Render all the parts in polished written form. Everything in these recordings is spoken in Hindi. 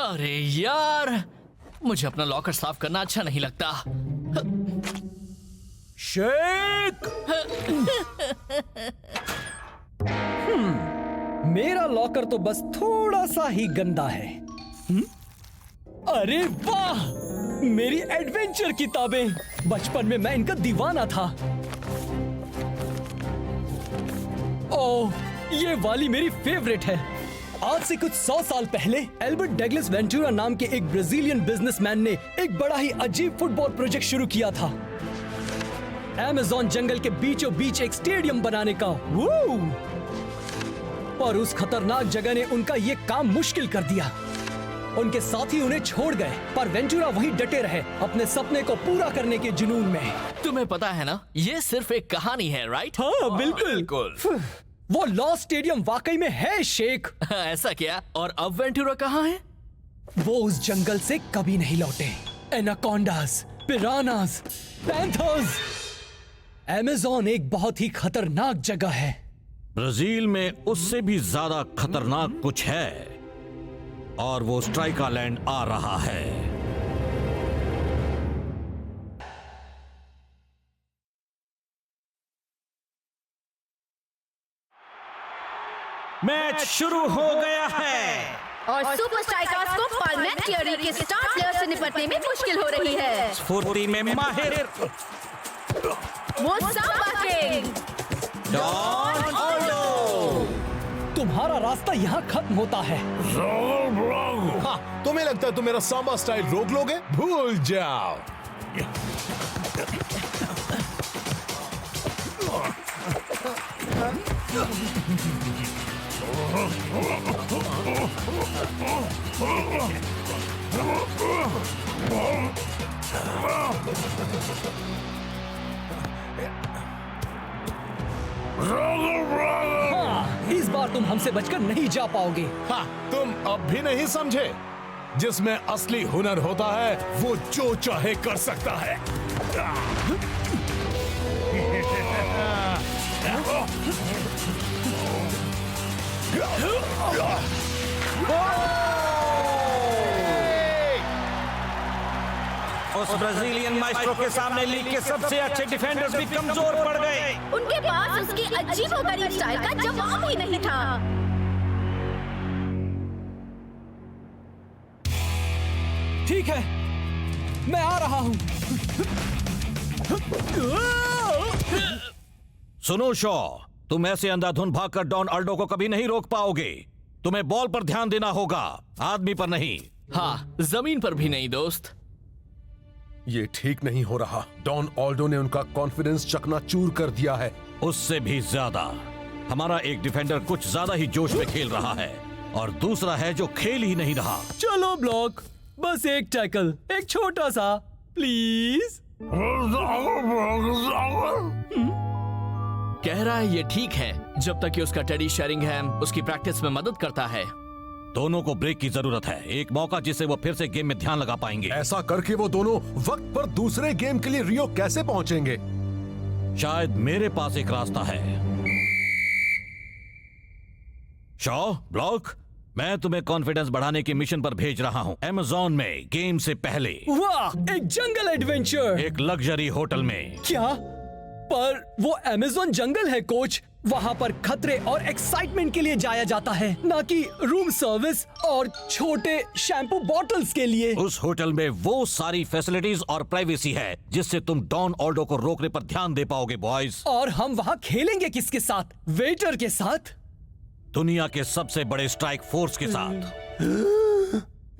अरे यार, मुझे अपना लॉकर साफ करना अच्छा नहीं लगता। शेक। मेरा लॉकर तो बस थोड़ा सा ही गंदा है। अरे वाह, मेरी एडवेंचर किताबें। बचपन में मैं इनका दीवाना था। ओह, ये वाली मेरी फेवरेट है। आज से कुछ 100 साल पहले एल्बर्ट डगलस वेंटूरा नाम के एक ब्राजीलियन बिजनेसमैन ने एक बड़ा ही अजीब फुटबॉल प्रोजेक्ट शुरू किया था। अमेज़न जंगल के बीचों बीच एक स्टेडियम बनाने का। पर उस खतरनाक जगह ने उनका ये काम मुश्किल कर दिया। उनके साथी उन्हें छोड़ गए, पर वेंटूरा वहीं डटे रहे अपने सपने को पूरा करने के जुनून में। तुम्हें पता है ना, ये सिर्फ एक कहानी है, राइट? हाँ, बिल्कुल। वो लॉस्ट स्टेडियम वाकई में है, शेख। ऐसा क्या? और अब वेंटूरा कहाँ है? वो उस जंगल से कभी नहीं लौटे। एनाकोंडास, पिरानास, पैंथर्स। अमेज़न एक बहुत ही खतरनाक जगह है। ब्राजील में उससे भी ज्यादा खतरनाक कुछ है, और वो स्ट्राइका लैंड आ रहा है। मैच शुरू हो गया है और सुपर स्ट्राइकर्स को पार्लियामेंट्री के स्टार प्लेयर से निपटने में मुश्किल हो रही है। स्फूर्ति में माहिर वो सांबा किंग डॉन ऑल्डो। तुम्हारा रास्ता यहाँ खत्म होता है। हाँ, तुम्हें लगता है तुम मेरा सांबा स्टाइल रोक लोगे? भूल जाओ। हाँ, इस बार तुम हमसे बचकर नहीं जा पाओगे। हाँ, तुम अब भी नहीं समझे। जिसमें असली हुनर होता है वो जो चाहे कर सकता है। उस ब्राजीलियन माइस्ट्रो के सामने लीग के सबसे अच्छे डिफेंडर्स भी कमजोर पड़ गए। उनके पास उसकी अजीबोगरीब स्टाइल का जवाब ही नहीं था। ठीक है, मैं आ रहा हूँ। सुनो शॉ, तुम ऐसे अंधाधुन भागकर डॉन ऑल्डो को कभी नहीं रोक पाओगे। तुम्हें बॉल पर ध्यान देना होगा, आदमी पर नहीं। हाँ, जमीन पर भी नहीं दोस्त। ये ठीक नहीं हो रहा। डॉन ऑल्डो ने उनका कॉन्फिडेंस चकनाचूर कर दिया है। उससे भी ज्यादा हमारा एक डिफेंडर कुछ ज्यादा ही जोश में खेल रहा है, और दूसरा है जो खेल ही नहीं रहा। चलो ब्लॉक, बस एक टैकल, एक छोटा सा, प्लीज। कह रहा है ये ठीक है, जब तक कि उसका टेडी शेरिंगहैम उसकी प्रैक्टिस में मदद करता है। दोनों को ब्रेक की जरूरत है, एक मौका जिससे वो फिर से गेम में ध्यान लगा पाएंगे। ऐसा करके वो दोनों वक्त पर दूसरे गेम के लिए रियो कैसे पहुंचेंगे? शायद मेरे पास एक रास्ता है। शॉ, ब्लॉक, मैं तुम्हें कॉन्फिडेंस बढ़ाने के मिशन पर भेज रहा हूँ। अमेज़न में गेम से पहले वाह, एक जंगल एडवेंचर। एक लग्जरी होटल में। क्या? पर वो अमेज़न जंगल है कोच। वहाँ पर खतरे और एक्साइटमेंट के लिए जाया जाता है, ना कि रूम सर्विस और छोटे शैम्पू बॉटल्स के लिए। उस होटल में वो सारी फैसिलिटीज और प्राइवेसी है जिससे तुम डॉन ऑल्डो को रोकने पर ध्यान दे पाओगे बॉयज। और हम वहाँ खेलेंगे किसके साथ? वेटर के साथ? दुनिया के सबसे बड़े स्ट्राइक फोर्स के साथ।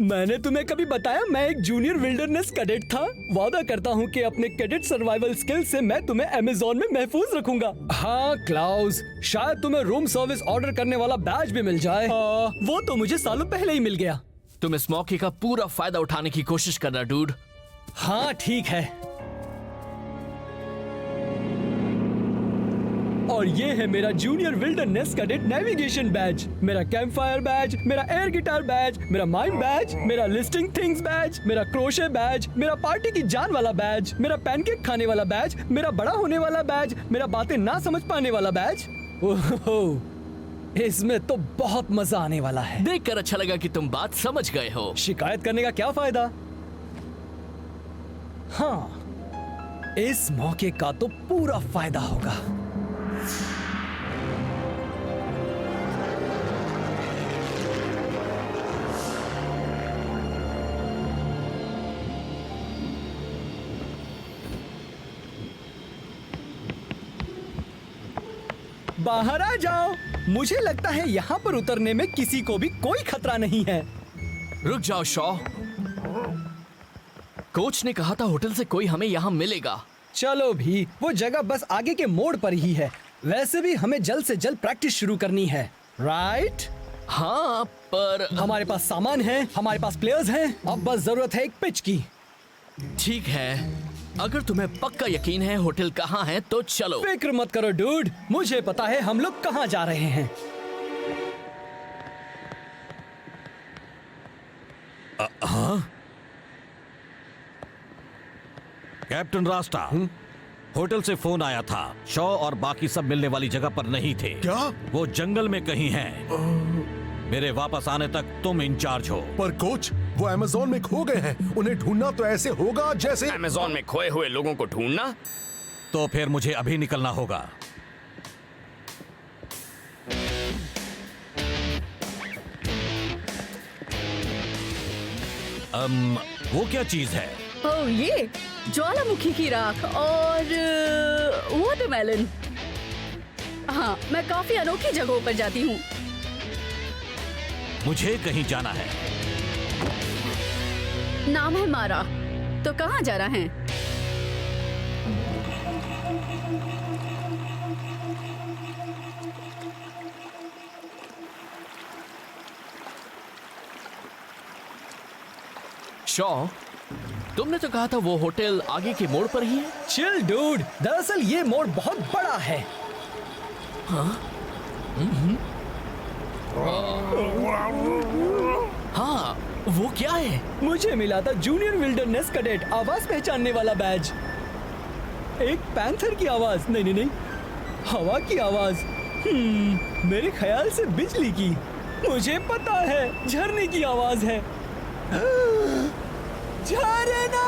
मैंने तुम्हें कभी बताया मैं एक जूनियर विल्डरनेस कैडेट था? वादा करता हूँ कि अपने कैडेट सर्वाइवल स्किल से मैं तुम्हें अमेज़न में महफूज रखूंगा। हाँ क्लाउस, शायद तुम्हें रूम सर्विस ऑर्डर करने वाला बैज भी मिल जाए। वो तो मुझे सालों पहले ही मिल गया। तुम इस मौके का पूरा फायदा उठाने की कोशिश करना डूड। हाँ ठीक है। और ये है मेरा junior wilderness cadet navigation badge, मेरा कैंप फायर बैज, मेरा एयर गिटार बैज, मेरा माइंड बैज, मेरा लिस्टिंग थिंग्स बैज, मेरा क्रोशे बैज, मेरा पार्टी की जान वाला बैज, मेरा पैनकेक खाने वाला बैज, मेरा बड़ा होने वाला बैज, मेरा बातें ना समझ पाने वाला बैज। ओहो, इसमें तो बहुत मजा आने वाला है। देखकर अच्छा लगा कि तुम बात समझ गए हो। शिकायत करने का क्या फायदा? हाँ, इस मौके का तो पूरा फायदा होगा। बाहर आ जाओ। मुझे लगता है यहाँ पर उतरने में किसी को भी कोई खतरा नहीं है। रुक जाओ शॉ। कोच ने कहा था होटल से कोई हमें यहाँ मिलेगा। चलो भी, वो जगह बस आगे के मोड़ पर ही है। वैसे भी हमें जल्द से जल्द प्रैक्टिस शुरू करनी है, राइट? हाँ, पर हमारे पास सामान है, हमारे पास प्लेयर्स हैं, अब बस जरूरत है एक पिच की। ठीक है, अगर तुम्हें पक्का यकीन है होटल कहाँ है तो चलो। फिक्र मत करो डूड, मुझे पता है हम लोग कहाँ जा रहे हैं। कैप्टन रास्ता, होटल से फोन आया था। शॉ और बाकी सब मिलने वाली जगह पर नहीं थे। क्या? वो जंगल में कहीं हैं। मेरे वापस आने तक तुम इंचार्ज हो। पर कोच, वो अमेज़न में खो गए हैं। उन्हें ढूंढना तो ऐसे होगा जैसे अमेज़न में खोए हुए लोगों को ढूंढना। तो फिर मुझे अभी निकलना होगा। वो क्या चीज है? ओह, ये ज्वालामुखी की राख और वाटरमेलन। हाँ, मैं काफी अनोखी जगहों पर जाती हूँ। मुझे कहीं जाना है। नाम है मारा। तो कहाँ जा रहा है? शॉ, तुमने तो कहा था वो होटल आगे के मोड़ पर ही है। चिल डूड, दरअसल ये मोड़ बहुत बड़ा है। हाँ, वो क्या है? मुझे मिला था जूनियर विल्डरनेस कैडेट आवाज पहचानने वाला बैज। एक पैंथर की आवाज, नहीं नहीं नहीं, हवा की आवाज। मेरे ख्याल से बिजली की। मुझे पता है, झरने की आवाज है। झरना!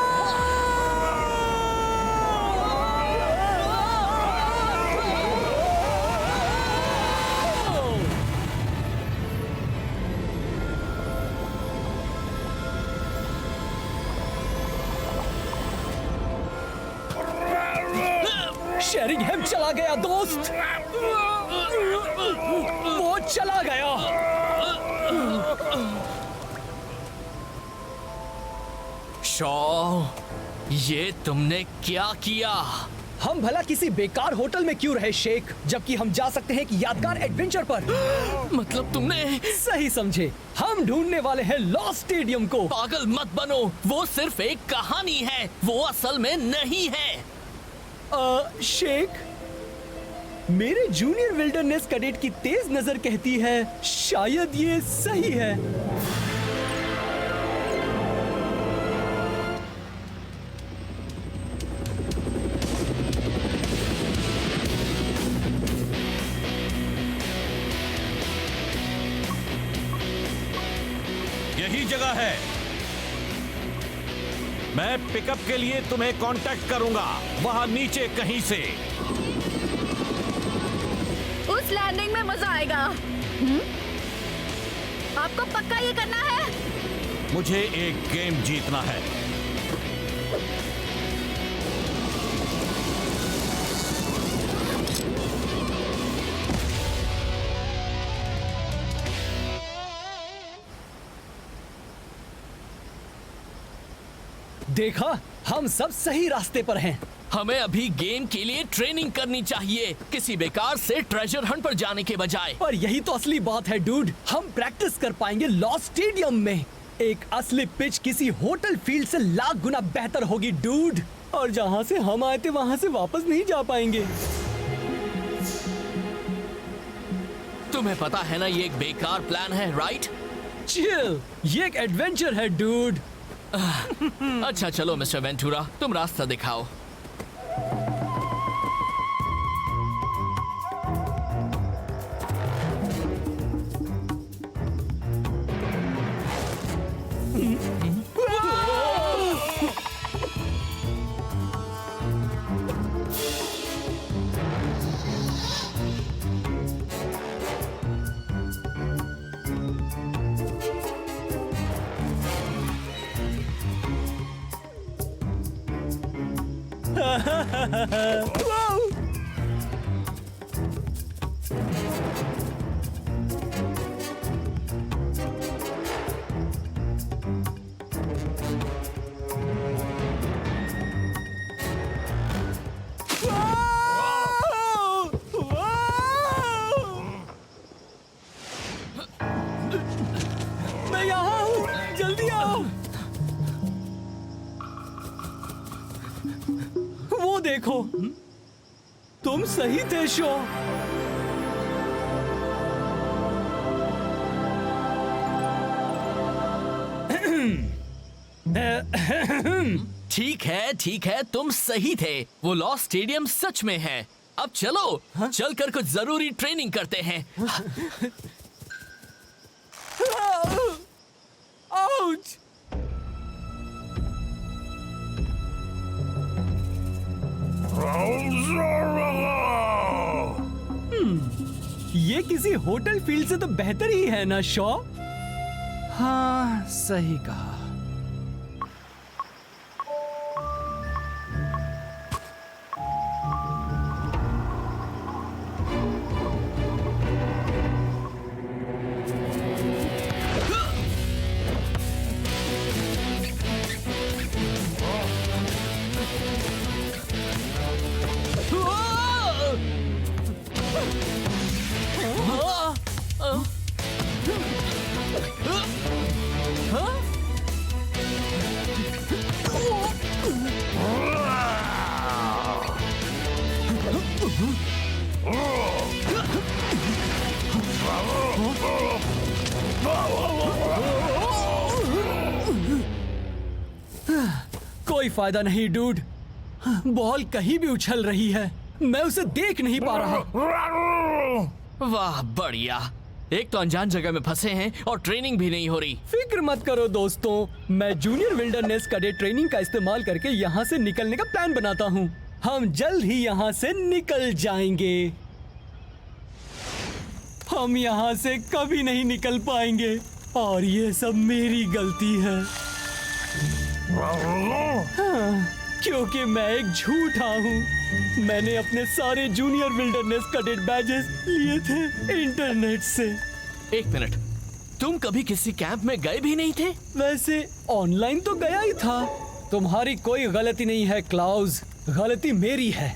शेरिंगहैम चला गया दोस्त, वो चला गया। शॉ, ये तुमने क्या किया? हम भला किसी बेकार होटल में क्यों रहे शेख, जबकि हम जा सकते हैं कि यादगार एडवेंचर पर। मतलब तुमने सही समझे, हम ढूंढने वाले हैं लॉस्ट स्टेडियम को। पागल मत बनो, वो सिर्फ एक कहानी है, वो असल में नहीं है। शेख, मेरे जूनियर विल्डरनेस कैडेट की तेज नजर कहती है शायद ये सही है। यही जगह है। मैं पिकअप के लिए तुम्हें कांटेक्ट करूंगा, वहां नीचे कहीं से। उस लैंडिंग में मजा आएगा। आपको पक्का ये करना है? मुझे एक गेम जीतना है। देखा, हम सब सही रास्ते पर हैं। हमें अभी गेम के लिए ट्रेनिंग करनी चाहिए, किसी बेकार से ट्रेजर हंट पर जाने के बजाय। पर यही तो असली बात है डूड, हम प्रैक्टिस कर पाएंगे लॉस्ट स्टेडियम में। एक असली पिच किसी होटल फील्ड से लाख गुना बेहतर होगी डूड, और जहां से हम आए थे वहां से वापस नहीं जा पाएंगे। तुम्हें पता है ना ये एक बेकार प्लान है, राइट? चिल, ये एक एडवेंचर है डूड। अच्छा चलो मिस्टर वेंटूरा, तुम रास्ता दिखाओ। मैं यहाँ हूँ, जल्दी आओ। वो देखो, तुम सही थे शो। ठीक है, तुम सही थे। वो लॉ स्टेडियम सच में है। अब चलो, चलकर कुछ जरूरी ट्रेनिंग करते हैं। आउच! ये किसी होटल फील्ड से तो बेहतर ही है ना शॉ? हाँ, सही कहा। कोई फायदा नहीं डूड, बॉल कहीं भी उछल रही है, मैं उसे देख नहीं पा रहा। वाह बढ़िया। एक तो अनजान जगह में फंसे हैं और ट्रेनिंग भी नहीं हो रही। फिक्र मत करो दोस्तों, मैं जूनियर विल्डरनेस कैडेट ट्रेनिंग का इस्तेमाल करके यहाँ से निकलने का प्लान बनाता हूँ। हम जल्द ही यहाँ से निकल जाएंगे। हम यहाँ से कभी नहीं निकल पाएंगे और ये सब मेरी गलती है। हाँ, क्योंकि मैं एक झूठा हूँ। मैंने अपने सारे जूनियर विल्डरनेस कैडेट बैजेस लिए थे इंटरनेट से। एक मिनट, तुम कभी किसी कैंप में गए भी नहीं थे? वैसे ऑनलाइन तो गया ही था। तुम्हारी कोई गलती नहीं है क्लाउज, गलती मेरी है।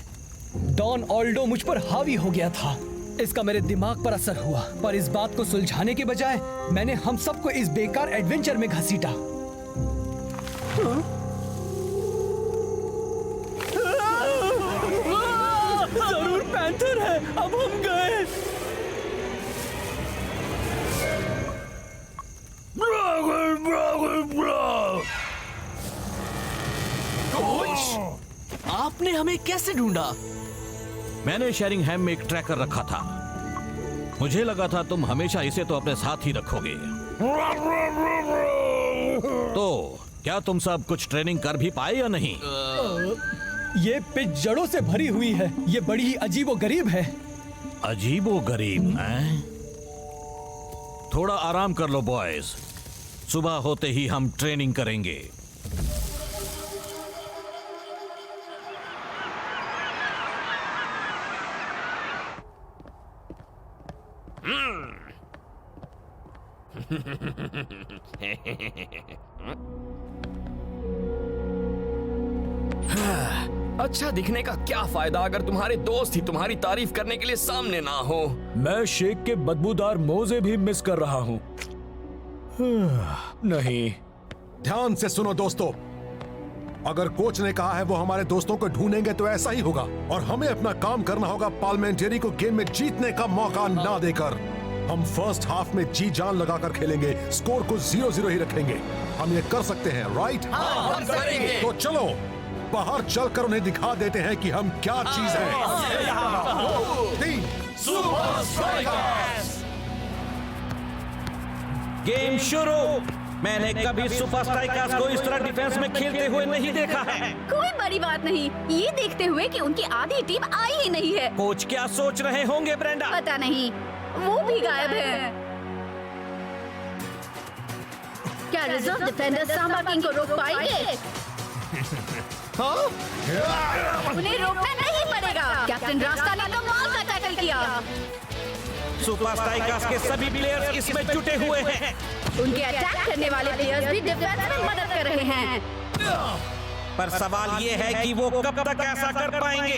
डॉन ऑल्डो मुझ पर हावी हो गया था, इसका मेरे दिमाग पर असर हुआ। पर इस बात को सुलझाने के बजाय मैंने हम सबको इस बेकार एडवेंचर में घसीटा। जरूर पैंथर है, अब हम गए। कोच, आपने हमें कैसे ढूंढा? मैंने शेरिंगहैम में एक ट्रैकर रखा था। मुझे लगा था तुम हमेशा इसे तो अपने साथ ही रखोगे। तो क्या तुम सब कुछ ट्रेनिंग कर भी पाए या नहीं? ये पिच जड़ों से भरी हुई है, ये बड़ी ही अजीबोगरीब है। अजीबोगरीब हैं? थोड़ा आराम कर लो बॉयज, सुबह होते ही हम ट्रेनिंग करेंगे। अच्छा दिखने का क्या फायदा अगर तुम्हारे दोस्त ही तुम्हारी तारीफ करने के लिए सामने ना हो। मैं शेख के बदबूदार मोजे भी मिस कर रहा हूँ। नहीं, ध्यान से सुनो दोस्तों, अगर कोच ने कहा है वो हमारे दोस्तों को ढूंढेंगे तो ऐसा ही होगा और हमें अपना काम करना होगा पार्लियामेंटेरी को गेम में जीतने का मौका ना देकर। हम फर्स्ट हाफ में जी जान लगाकर खेलेंगे, स्कोर को 0-0 ही रखेंगे। हम ये कर सकते हैं, राइट? हम करेंगे। तो चलो बाहर चलकर उन्हें दिखा देते हैं कि हम क्या चीज हैं। 3 सुपर स्ट्राइकर्स। गेम शुरू। मैंने कभी सुपर स्ट्राइकर्स को इस तरह डिफेंस में खेलते हुए नहीं देखा है। कोई बड़ी बात नहीं, ये देखते हुए कि उनकी आधी टीम आई ही नहीं है। कोच क्या सोच रहे होंगे ब्रेंडा? पता नहीं, वो भी गायब है। क्या रिजर्व डिफेंडर सांबा किंग को रोक पाएंगे? उन्हें रोकना नहीं पड़ेगा। कैप्टन रास्ता ने कमाल का टैकल किया। सुपर स्ट्राइकर्स के सभी प्लेयर्स इसमें जुटे हुए हैं। उनके अटैक करने वाले प्लेयर्स भी डिफेंस में मदद कर रहे हैं। पर सवाल ये है कि वो कब तक ऐसा कर पाएंगे।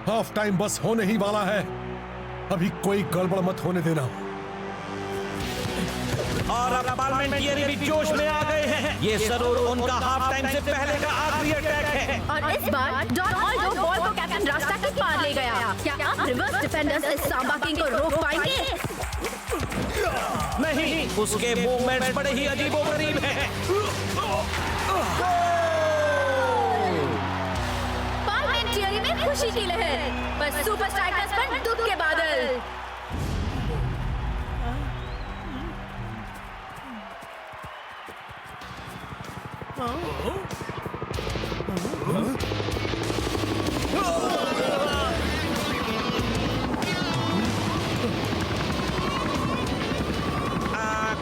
हाफ टाइम बस होने ही वाला है, अभी कोई गड़बड़ मत होने देना। और अब पार्लियामेंटियरी भी जोश में आ गए हैं। ये जरूर उनका हाफ टाइम से पहले का आखिरी अटैक है। और इस बार डॉन ऑल्डो बॉल को कैप्टन रास्ता के पार ले गया। क्या अब रिवर्स डिफेंडर्स इस सांबा किंग को रोक पाएंगे? नहीं, उसके मूवमेंट्स बड़े ही अजीबोगरीब हैं। पार्लियामेंटियरी में खुशी की लहर, पर सुपर स्ट्राइकर्स पर दुख के बादल।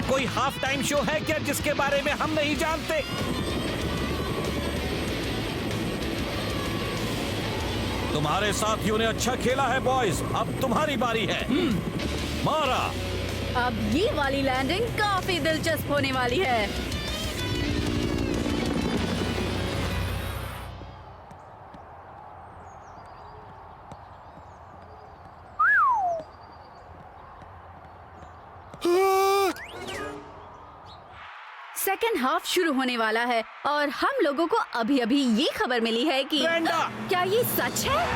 कोई हाफ टाइम शो है क्या जिसके बारे में हम नहीं जानते? तुम्हारे साथियों ने अच्छा खेला है बॉयज, अब तुम्हारी बारी है। मारा। अब ये वाली लैंडिंग काफी दिलचस्प होने वाली है। सेकेंड हाफ शुरू होने वाला है और हम लोगों को अभी अभी ये खबर मिली है कि ब्रेंडा! क्या ये सच है?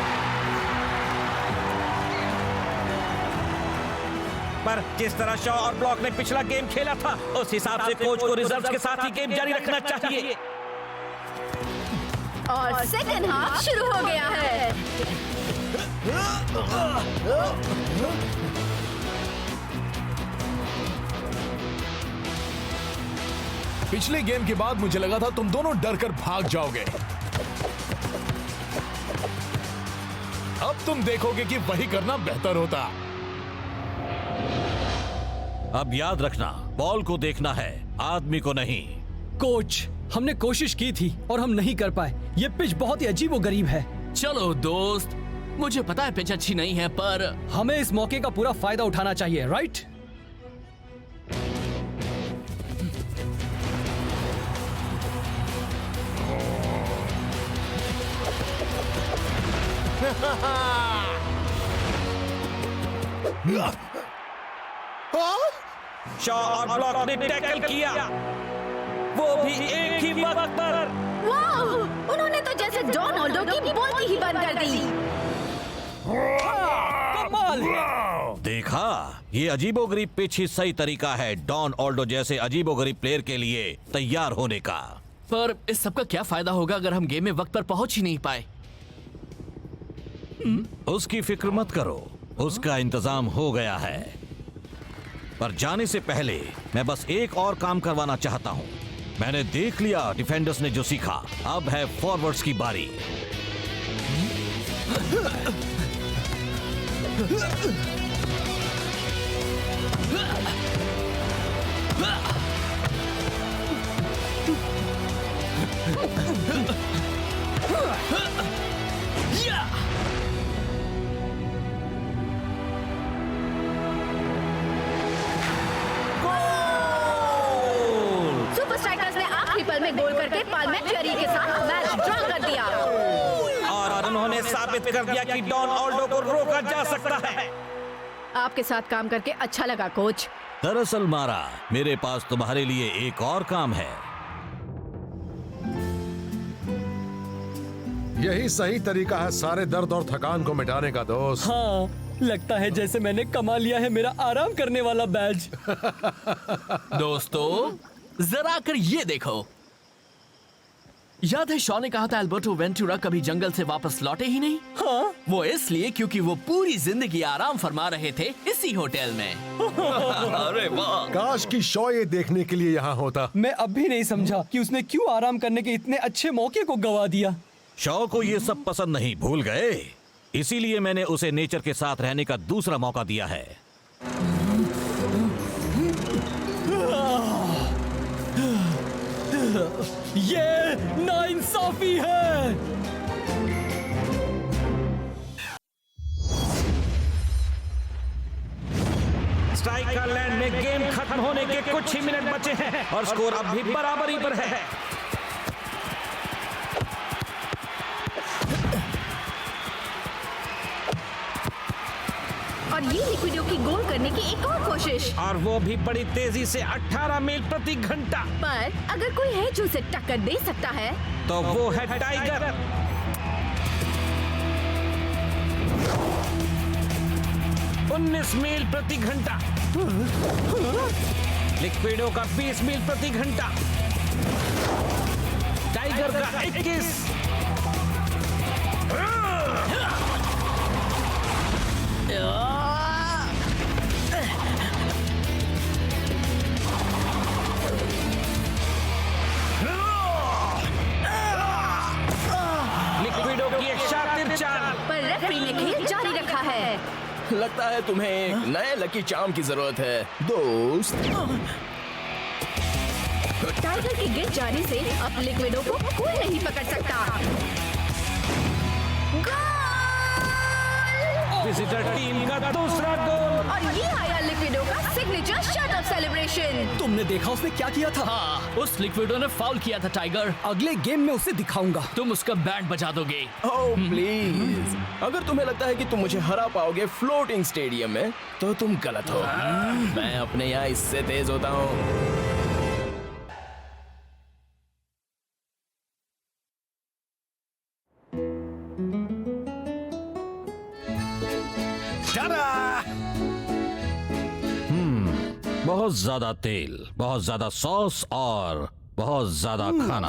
पर जिस तरह शॉ और ब्लॉक ने पिछला गेम खेला था, उस हिसाब से कोच को रिजर्व के साथ ही गेम जारी रखना चाहिए। और सेकेंड हाफ शुरू हो गया है। पिछले गेम के बाद मुझे लगा था तुम दोनों डर कर भाग जाओगे। अब तुम देखोगे कि वही करना बेहतर होता। अब याद रखना, बॉल को देखना है, आदमी को नहीं। कोच, हमने कोशिश की थी और हम नहीं कर पाए। ये पिच बहुत ही अजीबोगरीब है। चलो दोस्त, मुझे पता है पिच अच्छी नहीं है, पर हमें इस मौके का पूरा फायदा उठाना चाहिए, राइट? शॉ और ब्लॉक ने टैकल किया, वो भी एक ही वक्त पर। वाह! उन्होंने तो जैसे डॉन ऑल्डो की बोलती ही बंद कर दी। कमाल! देखा, ये अजीबोगरीब पिच ही सही तरीका है डॉन ऑल्डो जैसे अजीबोगरीब प्लेयर के लिए तैयार होने का। पर इस सब का क्या फायदा होगा अगर हम गेम में वक्त पर पहुंच ही नहीं पाए? उसकी फिक्र मत करो, उसका इंतजाम हो गया है। पर जाने से पहले मैं बस एक और काम करवाना चाहता हूं। मैंने देख लिया डिफेंडर्स ने जो सीखा, अब है फॉरवर्ड्स की बारी। सुपर स्ट्राइकर्स ने आखिरी पल में गोल करके पार्लियामेंटियरी के साथ मैच ड्रॉ कर दिया। और उन्होंने साबित कर दिया कि डॉन ऑल्डो को रोका जा सकता है। आपके साथ काम करके अच्छा लगा कोच। दरअसल मारा, मेरे पास तुम्हारे लिए एक और काम है। यही सही तरीका है सारे दर्द और थकान को मिटाने का दोस्त। हाँ, लगता है जैसे मैंने कमा लिया है मेरा आराम करने वाला बैज। दोस्तों, जरा आकर ये देखो। याद है शॉ ने कहा था एल्बर्टो वेंटुरा कभी जंगल से वापस लौटे ही नहीं? हाँ? वो इसलिए क्योंकि वो पूरी जिंदगी आराम फरमा रहे थे इसी होटल में। अरे वाह! काश की शॉ ये देखने के लिए यहाँ होता। मैं अब भी नहीं समझा कि उसने क्यों आराम करने के इतने अच्छे मौके को गवा दिया। शॉ को ये सब पसंद नहीं, भूल गए? इसीलिए मैंने उसे नेचर के साथ रहने का दूसरा मौका दिया है। ये नाइंसाफी है। स्ट्राइकरलैंड में गेम खत्म होने के कुछ ही मिनट बचे हैं और स्कोर अब भी बराबरी पर है। और ये लिक्विडो की गोल करने की एक और कोशिश, और वो भी बड़ी तेजी से 18 मील प्रति घंटा। पर अगर कोई है जो उसे टक्कर दे सकता है तो वो है टाइगर। 19 मील प्रति घंटा। लिक्विडो का 20 मील प्रति घंटा। टाइगर का 21। लिक्विडो की एक शातिर चाल। पर रेफरी ने खेल जारी रखा है। लगता है तुम्हें एक नए लकी चार्म की जरूरत है दोस्त। टाइगर के गिर जाने से अब लिक्विडो को कोई नहीं पकड़ सकता। विजिटर टीम का दूसरा गोल। और ये आया लिक्विडो का सिग्नेचर शट ऑफ सेलिब्रेशन। तुमने देखा उसने क्या किया था? हाँ, उस लिक्विडो ने फाउल किया था टाइगर। अगले गेम में उसे दिखाऊंगा। तुम उसका बैंड बजा दोगे। ओह प्लीज, अगर तुम्हें लगता है कि तुम मुझे हरा पाओगे फ्लोटिंग स्टेडियम में तो तुम गलत हो। मैं अपने यहाँ इससे तेज होता हूँ। बहुत ज्यादा तेल, बहुत ज्यादा सॉस और बहुत ज्यादा खाना।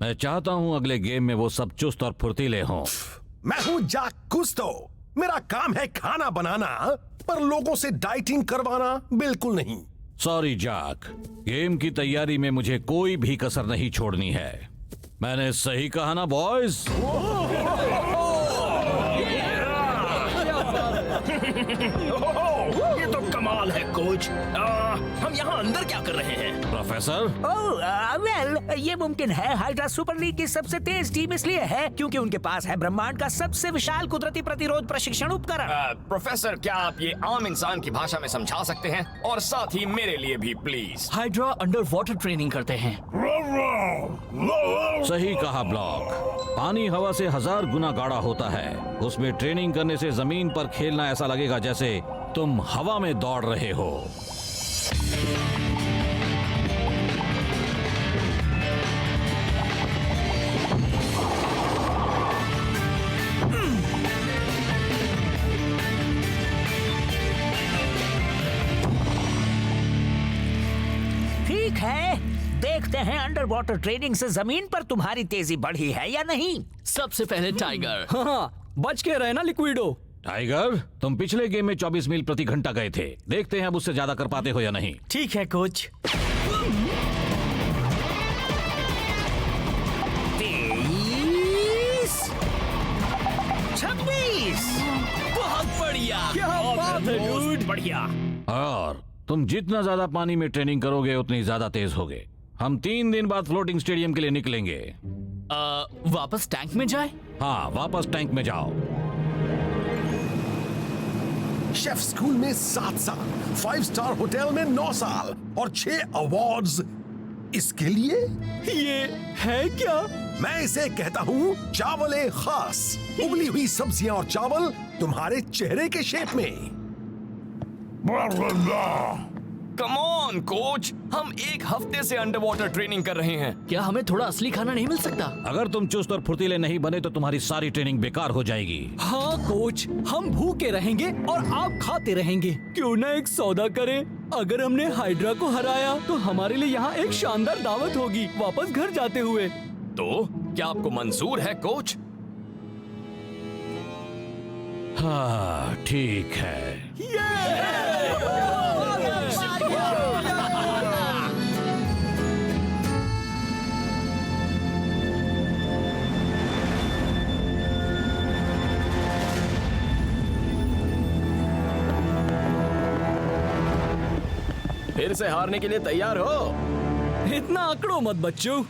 मैं चाहता हूं अगले गेम में वो सब चुस्त और फुर्तीले हों। मैं हूँ जाक कुस्तो। मेरा काम है खाना बनाना, पर लोगों से डाइटिंग करवाना बिल्कुल नहीं। सॉरी जाक, गेम की तैयारी में मुझे कोई भी कसर नहीं छोड़नी है। मैंने सही कहा ना बॉयज? ये तो कमाल है कोच। हम यहाँ अंदर क्या कर रहे हैं? प्रोफेसर, वेल ये मुमकिन है। हाइड्रा सुपर लीग की सबसे तेज टीम इसलिए है क्योंकि उनके पास है ब्रह्मांड का सबसे विशाल कुदरती प्रतिरोध प्रशिक्षण उपकरण। प्रोफेसर, क्या आप ये आम इंसान की भाषा में समझा सकते हैं? और साथ ही मेरे लिए भी please. Hydra under water training करते हैं। सही कहा ब्लॉक। पानी हवा से 1000 गुना गाढ़ा होता है। उसमें ट्रेनिंग करने से जमीन पर खेलना ऐसा लगेगा जैसे तुम हवा में दौड़ रहे हो। ठीक है, देखते हैं अंडर वाटर ट्रेनिंग से जमीन पर तुम्हारी तेजी बढ़ी है या नहीं। सबसे पहले टाइगर। हाँ, बच के रहे ना लिक्विडो। टाइगर, तुम पिछले गेम में 24 मील प्रति घंटा गए थे। देखते हैं अब उससे ज्यादा कर पाते हो या नहीं। ठीक है कोच। 23, 26। बहुत बढ़िया। क्या बात है डूड। बढ़िया। और तुम जितना ज्यादा पानी में ट्रेनिंग करोगे उतनी ज्यादा तेज होगे। हम 3 दिन बाद फ्लोटिंग स्टेडियम के लिए निकलेंगे। वापस टैंक में जाए? हाँ, वापस टैंक में जाओ। शेफ स्कूल में 7 साल, 5 स्टार होटल में 9 साल और 6 अवार्ड्स। इसके लिए ये है क्या? मैं इसे कहता हूँ चावल खास। उबली हुई सब्जियां और चावल तुम्हारे चेहरे के शेप में। कम ऑन कोच, हम 1 हफ्ते से अंडर वाटर ट्रेनिंग कर रहे हैं। क्या हमें थोड़ा असली खाना नहीं मिल सकता? अगर तुम चुस्त और फुर्तीले नहीं बने तो तुम्हारी सारी ट्रेनिंग बेकार हो जाएगी। हाँ कोच, हम भूखे रहेंगे और आप खाते रहेंगे। क्यों ना एक सौदा करें? अगर हमने हाइड्रा को हराया तो हमारे लिए यहाँ एक शानदार दावत होगी वापस घर जाते हुए। तो क्या आपको मंजूर है कोच? हाँ, ठीक है। फिर से हारने के लिए तैयार हो? इतना आंकड़ो मत बच्चों।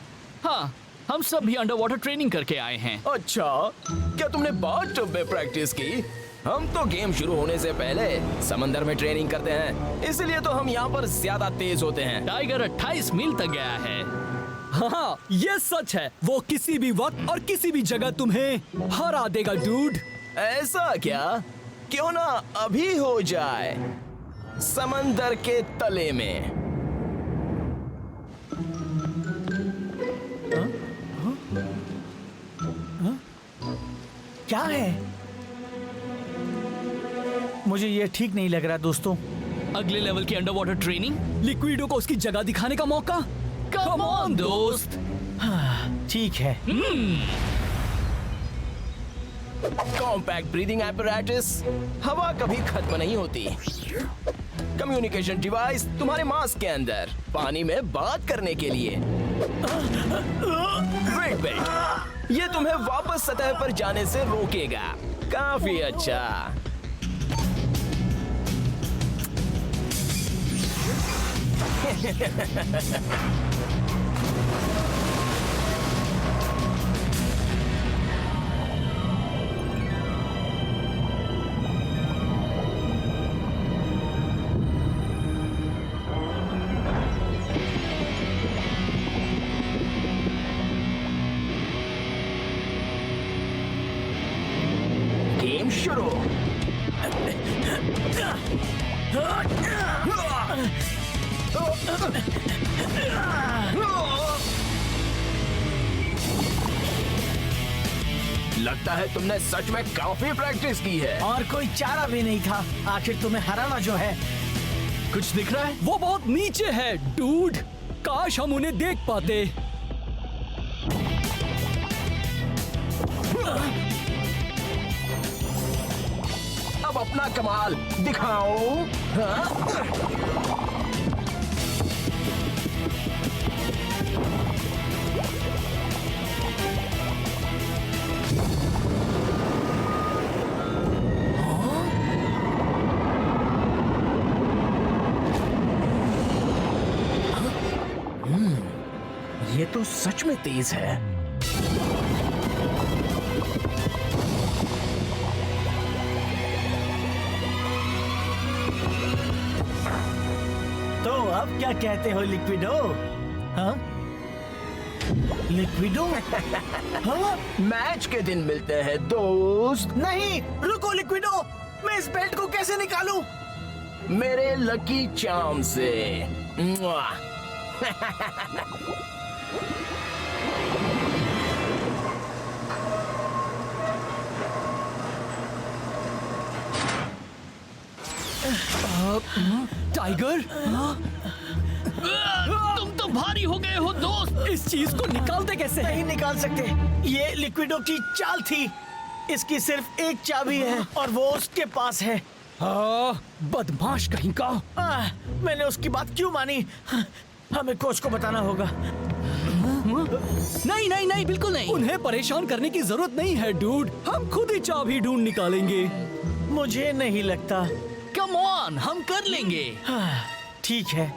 हाँ, हम सब भी अंडर वाटर ट्रेनिंग करके आए हैं। अच्छा, क्या तुमने बाथटब में प्रैक्टिस की? हम तो गेम शुरू होने से पहले समंदर में ट्रेनिंग करते हैं, इसलिए तो हम यहाँ पर ज्यादा तेज होते हैं। टाइगर 28 मील तक गया है। हाँ, ये सच है। वो किसी भी वक्त और किसी भी जगह तुम्हें हरा देगा डूड। ऐसा क्या? क्यों ना अभी हो जाए समंदर के तले में। क्या है? मुझे ये ठीक नहीं लग रहा दोस्तों। अगले लेवल की अंडर वाटर ट्रेनिंग। लिक्विडो को उसकी जगह दिखाने का मौका। कम ऑन दोस्त। ठीक है। कॉम्पैक्ट ब्रीदिंग एपरेटस, हवा कभी खत्म नहीं होती। कम्युनिकेशन डिवाइस तुम्हारे मास्क के अंदर, पानी में बात करने के लिए। वेट, ये तुम्हें वापस सतह पर जाने से रोकेगा। काफी अच्छा। गेम शुरू। लगता है तुमने सच में काफी प्रैक्टिस की है। और कोई चारा भी नहीं था। आखिर तुम्हें हराना जो है। कुछ दिख रहा है? वो बहुत नीचे है डूड। काश हम उन्हें देख पाते। अब अपना कमाल दिखाओ। ये तो सच में तेज है। तो अब क्या कहते हो लिक्विडो? हाँ? लिक्विडो? हाँ? मैच के दिन मिलते हैं दोस्त। नहीं, रुको लिक्विडो। मैं इस बेल्ट को कैसे निकालूं? मेरे लकी चार्म से। मुआ। टाइगर, तुम तो भारी हो गए हो दोस्त। इस चीज को निकालते कैसे? नहीं निकाल सकते। ये लिक्विडो की चाल थी। इसकी सिर्फ एक चाबी है और वो उसके पास है। बदमाश कहीं का। मैंने उसकी बात क्यों मानी? हमें कोच को बताना होगा। नहीं नहीं नहीं, बिल्कुल नहीं। उन्हें परेशान करने की जरूरत नहीं है डूड। हम खुद ही चाबी ढूंढ निकालेंगे। मुझे नहीं लगता। कम ऑन, हम कर लेंगे। ठीक है।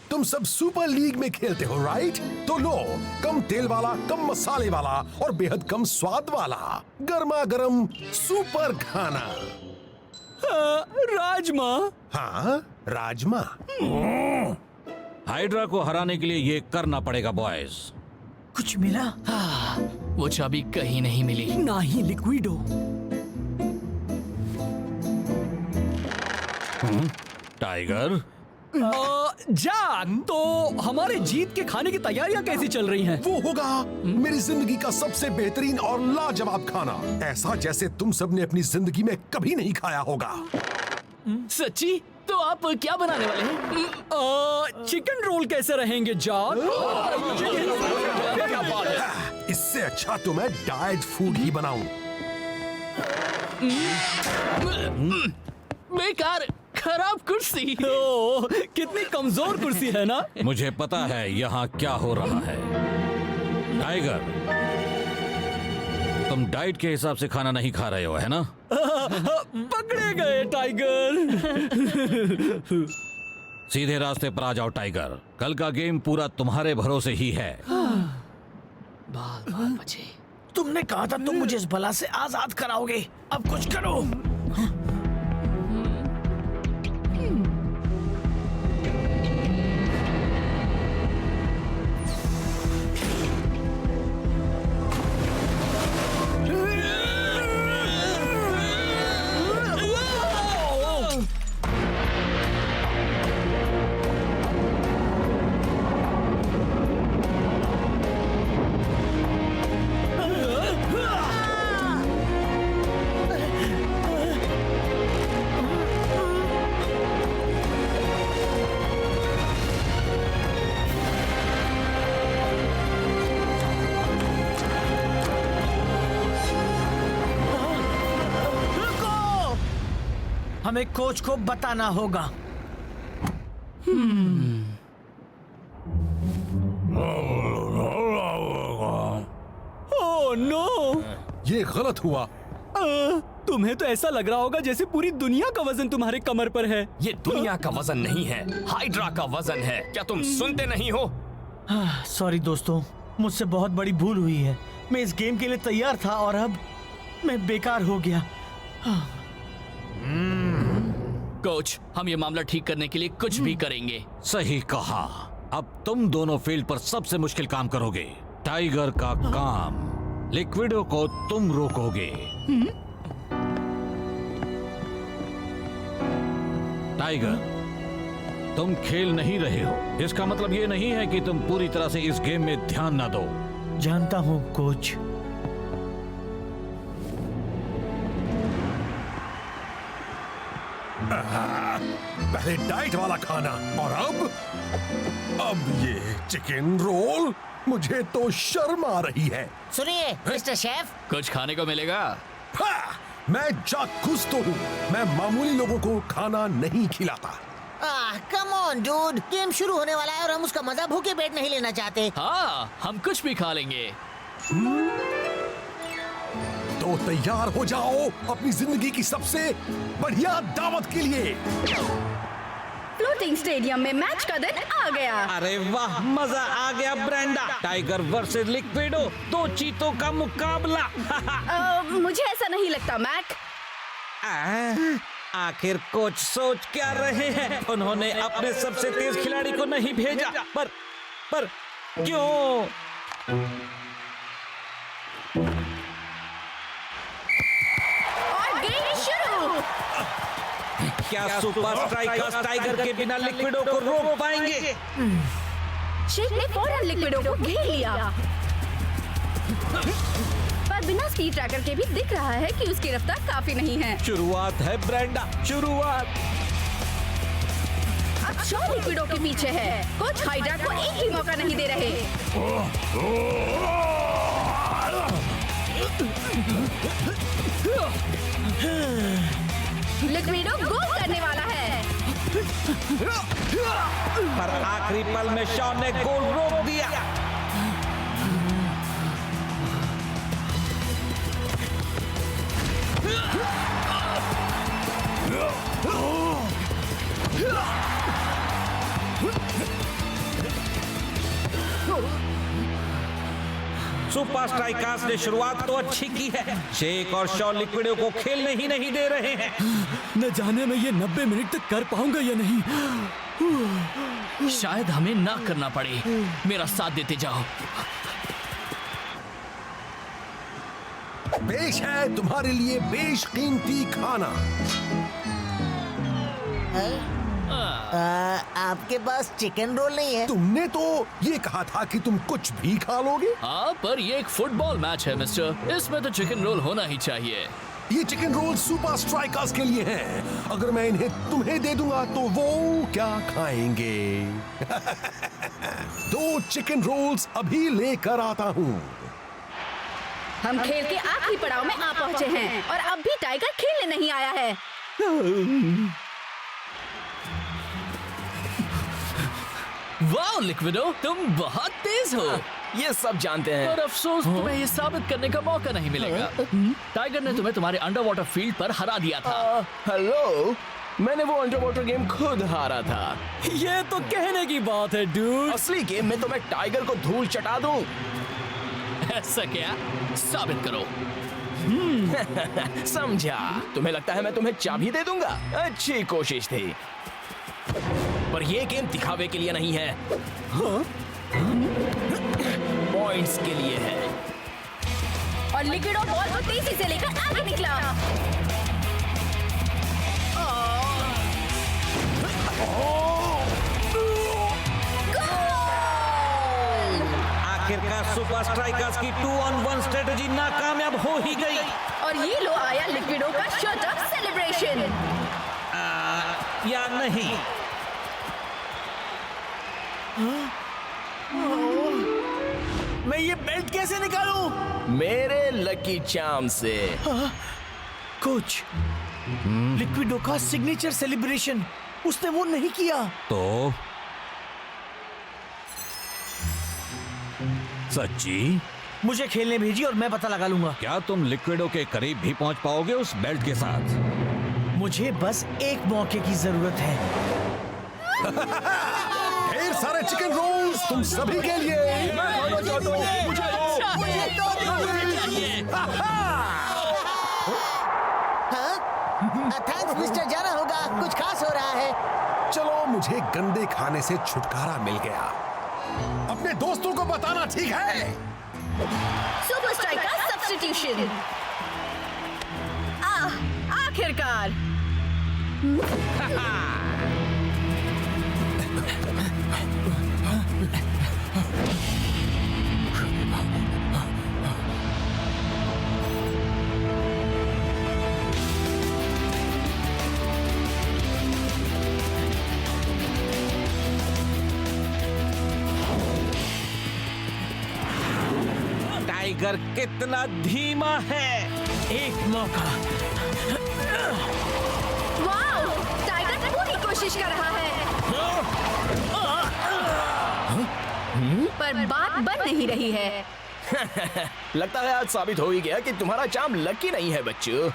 तुम सब सुपर लीग में खेलते हो राइट? तो लो, कम तेल वाला, कम मसाले वाला और बेहद कम स्वाद वाला गर्मा गर्म सुपर खाना। राजमा। हाँ, राजमा। हाइड्रा को हराने के लिए ये करना पड़ेगा बॉयज। कुछ मिला? वो चाबी कहीं नहीं मिली। ना ही लिक्विडो। टाइगर, जैक, तो हमारे जीत के खाने की तैयारियां कैसी चल रही हैं? वो होगा मेरी जिंदगी का सबसे बेहतरीन और लाजवाब खाना, ऐसा जैसे तुम सब ने अपनी जिंदगी में कभी नहीं खाया होगा। सच्ची? तो आप क्या बनाने वाले हैं? चिकन रोल कैसे रहेंगे जैक? क्या बात है? इससे अच्छा तो मैं डाइट फूड ही बनाऊं। बेकार, खराब कुर्सी। ओह, कितनी कमजोर कुर्सी है ना? मुझे पता है यहाँ क्या हो रहा है। टाइगर, तुम डाइट के हिसाब से खाना नहीं खा रहे हो, है ना? पकड़े गए टाइगर। सीधे रास्ते पर आ जाओ टाइगर। कल का गेम पूरा तुम्हारे भरोसे ही है। बाल बचे। तुमने कहा था तुम मुझे इस बला से आजाद कराओगे, अब कुछ करो। हमें कोच को बताना होगा। ओह नो, ये गलत हुआ। तुम्हें तो ऐसा लग रहा होगा जैसे पूरी दुनिया का वजन तुम्हारे कमर पर है। ये दुनिया का वजन नहीं है, हाइड्रा का वजन है। क्या तुम सुनते नहीं हो? सॉरी दोस्तों, मुझसे बहुत बड़ी भूल हुई है। मैं इस गेम के लिए तैयार था और अब मैं बेकार हो गया। कोच, हम ये मामला ठीक करने के लिए कुछ भी करेंगे। सही कहा। अब तुम दोनों फील्ड पर सबसे मुश्किल काम करोगे। टाइगर का काम, लिक्विडो को तुम रोकोगे। टाइगर, तुम खेल नहीं रहे हो, इसका मतलब ये नहीं है कि तुम पूरी तरह से इस गेम में ध्यान ना दो। जानता हूँ कोच। पहले डाइट वाला खाना और अब ये चिकन रोल। मुझे तो शर्म आ रही है। सुनिए मिस्टर शेफ, कुछ खाने को मिलेगा? हाँ, मैं जासूस तो हूँ, मैं मामूली लोगों को खाना नहीं खिलाता। कम ऑन डूड, गेम शुरू होने वाला है और हम उसका मजा भूखे पेट नहीं लेना चाहते। हाँ, हम कुछ भी खा लेंगे। तो तैयार हो जाओ अपनी जिंदगी की सबसे बढ़िया दावत के लिए। फ्लोटिंग स्टेडियम में मैच का दिन आ गया। अरे वाह, मजा आ गया ब्रेंडा। टाइगर वर्सेस लिक्विडो, दो चीतों का मुकाबला। मुझे ऐसा नहीं लगता मैक। आखिर कोच सोच क्या रहे हैं? उन्होंने अपने सबसे तेज खिलाड़ी को नहीं भेजा, पर क्यों? और गेम शुरू। क्या सुपर स्ट्राइकर्स टाइगर के बिना लिक्विडो को रोक पाएंगे? शेख ने फौरन लिक्विडो को घेर लिया, पर बिना स्पीड ट्रैकर के भी दिख रहा है कि उसकी रफ्तार काफी नहीं है। शुरुआत है ब्रेंडा, शुरुआत। अब शॉ लिक्विडो के पीछे है। कोच हाइड्रा को एक भी मौका नहीं दे रहे। लिक्विडो गोल करने वाला है, पर आखिरी पल में शॉ ने गोल रोक दिया। सुपर स्ट्राइकर्स ने शुरुआत तो अच्छी की है। शेख और शॉ लिक्विडो को खेलने ही नहीं दे रहे हैं। न जाने मैं ये 90 मिनट तक कर पाऊंगा या नहीं। शायद हमें ना करना पड़े। मेरा साथ देते जाओ। पेश है तुम्हारे लिए बेशकीमती खाना। आपके पास चिकन रोल नहीं है? तुमने तो ये कहा था कि तुम कुछ भी खा लोगे। हाँ, पर ये एक फुटबॉल मैच है मिस्टर, इसमें तो चिकन रोल होना ही चाहिए। ये चिकन रोल सुपर स्ट्राइकर्स के लिए हैं। अगर मैं इन्हें तुम्हें दे दूंगा तो वो क्या खाएंगे? 2 चिकन रोल्स अभी लेकर आता हूँ। हम खेल के आखिरी पड़ाव में आ पहुंचे हैं और अब भी टाइगर खेलने नहीं आया है। वाह लिक्विडो, तुम बहुत तेज हो। ये सब जानते हैं। और अफसोस तुम्हें ये साबित करने का मौका नहीं मिलेगा। टाइगर ने तुम्हें तुम्हारे अंडर वाटर फील्ड पर हरा दिया था। हेलो, मैंने वो अंडर वाटर गेम खुद हारा था। ये तो कहने की बात है डूड। असली गेम में तो मैं टाइगर को धूल चटा दूं। ऐसा क्या? साबित करो। समझा। तुम्हें लगता है मैं तुम्हें चाबी दे दूंगा? अच्छी कोशिश थी, पर ये गेम दिखावे के लिए नहीं है, पॉइंट्स के लिए है। और लिक्विडो बॉल को तेजी से लेकर आगे निकला। आखिरकार सुपर स्ट्राइकर्स की 2-on-1 स्ट्रेटजी नाकामयाब हो ही गई। और ये लो आया लिक्विडो का शट अप सेलिब्रेशन। या नहीं? मैं ये बेल्ट कैसे निकालूं? मेरे लकी चार्म से। कोच, लिक्विडो का सिग्नेचर सेलिब्रेशन उसने वो नहीं किया। तो सच्ची? मुझे खेलने भेजी और मैं पता लगा लूंगा। क्या तुम लिक्विडो के करीब भी पहुंच पाओगे उस बेल्ट के साथ? मुझे बस एक मौके की जरूरत है। ढेर सारे चिकन रोल्स तुम सभी के लिए। थैंक्स मिस्टर, जाना होगा, कुछ खास हो रहा है। चलो, मुझे गंदे खाने से छुटकारा मिल गया। अपने दोस्तों को बताना ठीक है। Super striker substitution. आखिरकार। टाइगर कितना धीमा है। एक मौका। वाओ, टाइगर पूरी कोशिश कर रहा है, पर बात बन नहीं रही है। लगता है आज साबित हो ही गया कि तुम्हारा चार्म लकी नहीं है बच्चों।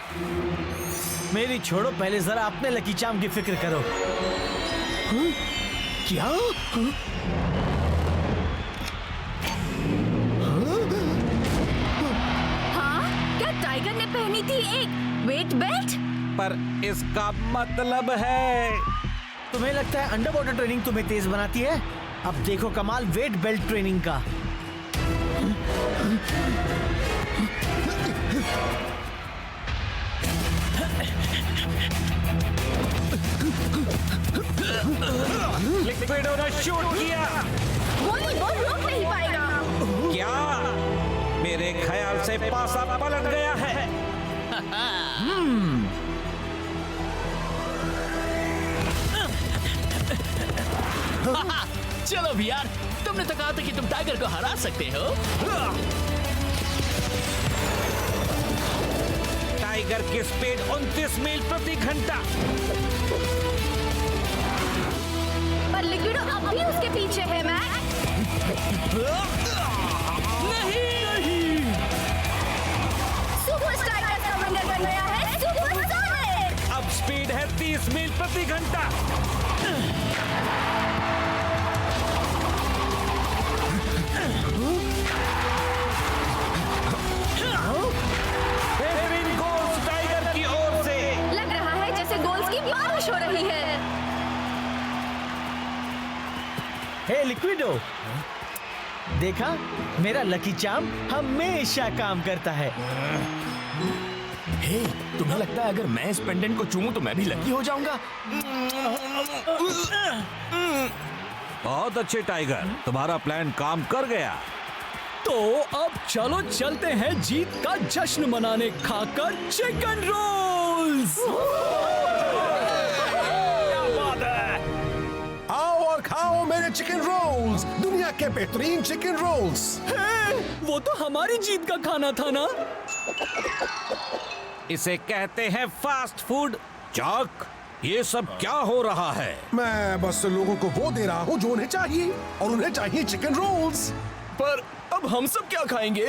मेरी छोड़ो, पहले जरा अपने लकी चार्म की फिक्र करो। क्या? क्या टाइगर ने पहनी थी एक वेट बेल्ट? पर इसका मतलब है। तुम्हें लगता है अंडर वाटर ट्रेनिंग तुम्हें तेज बनाती है? अब देखो कमाल वेट बेल्ट ट्रेनिंग का। लिक्विडो ने शूट किया। वो रोक नहीं पाएगा। क्या? मेरे ख्याल से पासा पलट गया है। चलो भी यार, तुमने तो कहा था कि तुम टाइगर को हरा सकते हो। टाइगर की स्पीड 29 मील प्रति घंटा। पर लिक्विडो अब भी उसके पीछे है मैक। नहीं। सुपर स्ट्राइकर का विनर बन गया है सुपर सोनिक। अब स्पीड है 30 मील प्रति घंटा। गोल्स टाइगर की ओर से। लग रहा है जैसे गोल्स की बारिश हो रही है। हे लिक्विडो, देखा मेरा लकी चार्म हमेशा काम करता है। हे, तुम्हें लगता है अगर मैं इस पेंडेंट को चूमूं तो मैं भी लकी हो जाऊंगा? बहुत अच्छे टाइगर, तुम्हारा प्लान काम कर गया। तो अब चलो चलते हैं जीत का जश्न मनाने, खाकर चिकन रोल्स। आओ और खाओ मेरे चिकन रोल्स, दुनिया के बेहतरीन चिकन रोल्स। वो तो हमारी जीत का खाना था ना। इसे कहते हैं फास्ट फूड। चौक, ये सब क्या हो रहा है? मैं बस लोगों को वो दे रहा हूँ जो उन्हें चाहिए, और उन्हें चाहिए चिकन रोल्स। पर अब हम सब क्या खाएंगे?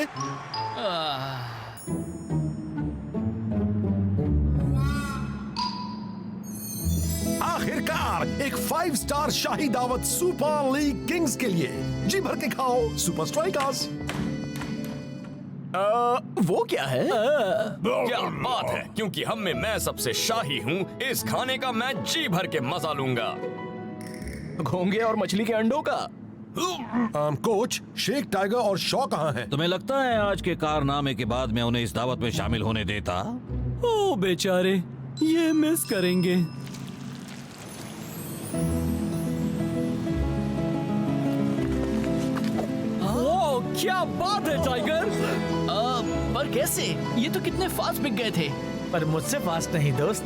आखिरकार एक 5 स्टार शाही दावत सुपर लीग किंग्स के लिए। जी भर के खाओ सुपर स्ट्राइकर्स। वो क्या है? क्या बात है, क्योंकि हम में मैं सबसे शाही हूँ, इस खाने का मैं जी भर के मजा लूंगा। घोंगे और मछली के अंडों का। कोच, शेख, टाइगर और शॉ कहाँ हैं? तुम्हें लगता है आज के कारनामे के बाद मैं उन्हें इस दावत में शामिल होने देता? ओ बेचारे, ये मिस करेंगे। ओ, क्या बात है टाइगर! पर कैसे? ये तो कितने फास्ट बिक गए थे। पर मुझसे फास्ट नहीं दोस्त।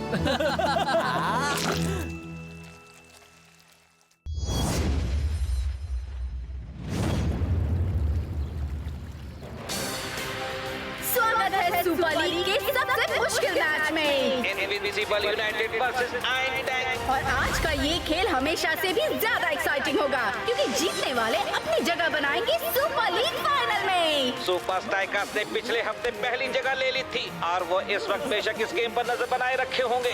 स्वागत है सुपर लीग के सबसे मुश्किल मैच में। Invisible United versus iron tank. और आज का ये खेल हमेशा से भी ज्यादा एक्साइटिंग होगा, क्योंकि जीतने वाले अपनी जगह बनाएंगे सुपर लीग फाइनल में। सुपर स्ट्राइकर्स ने पिछले हफ्ते पहली जगह ले ली थी और वो इस वक्त बेशक इस गेम पर नजर बनाए रखे होंगे।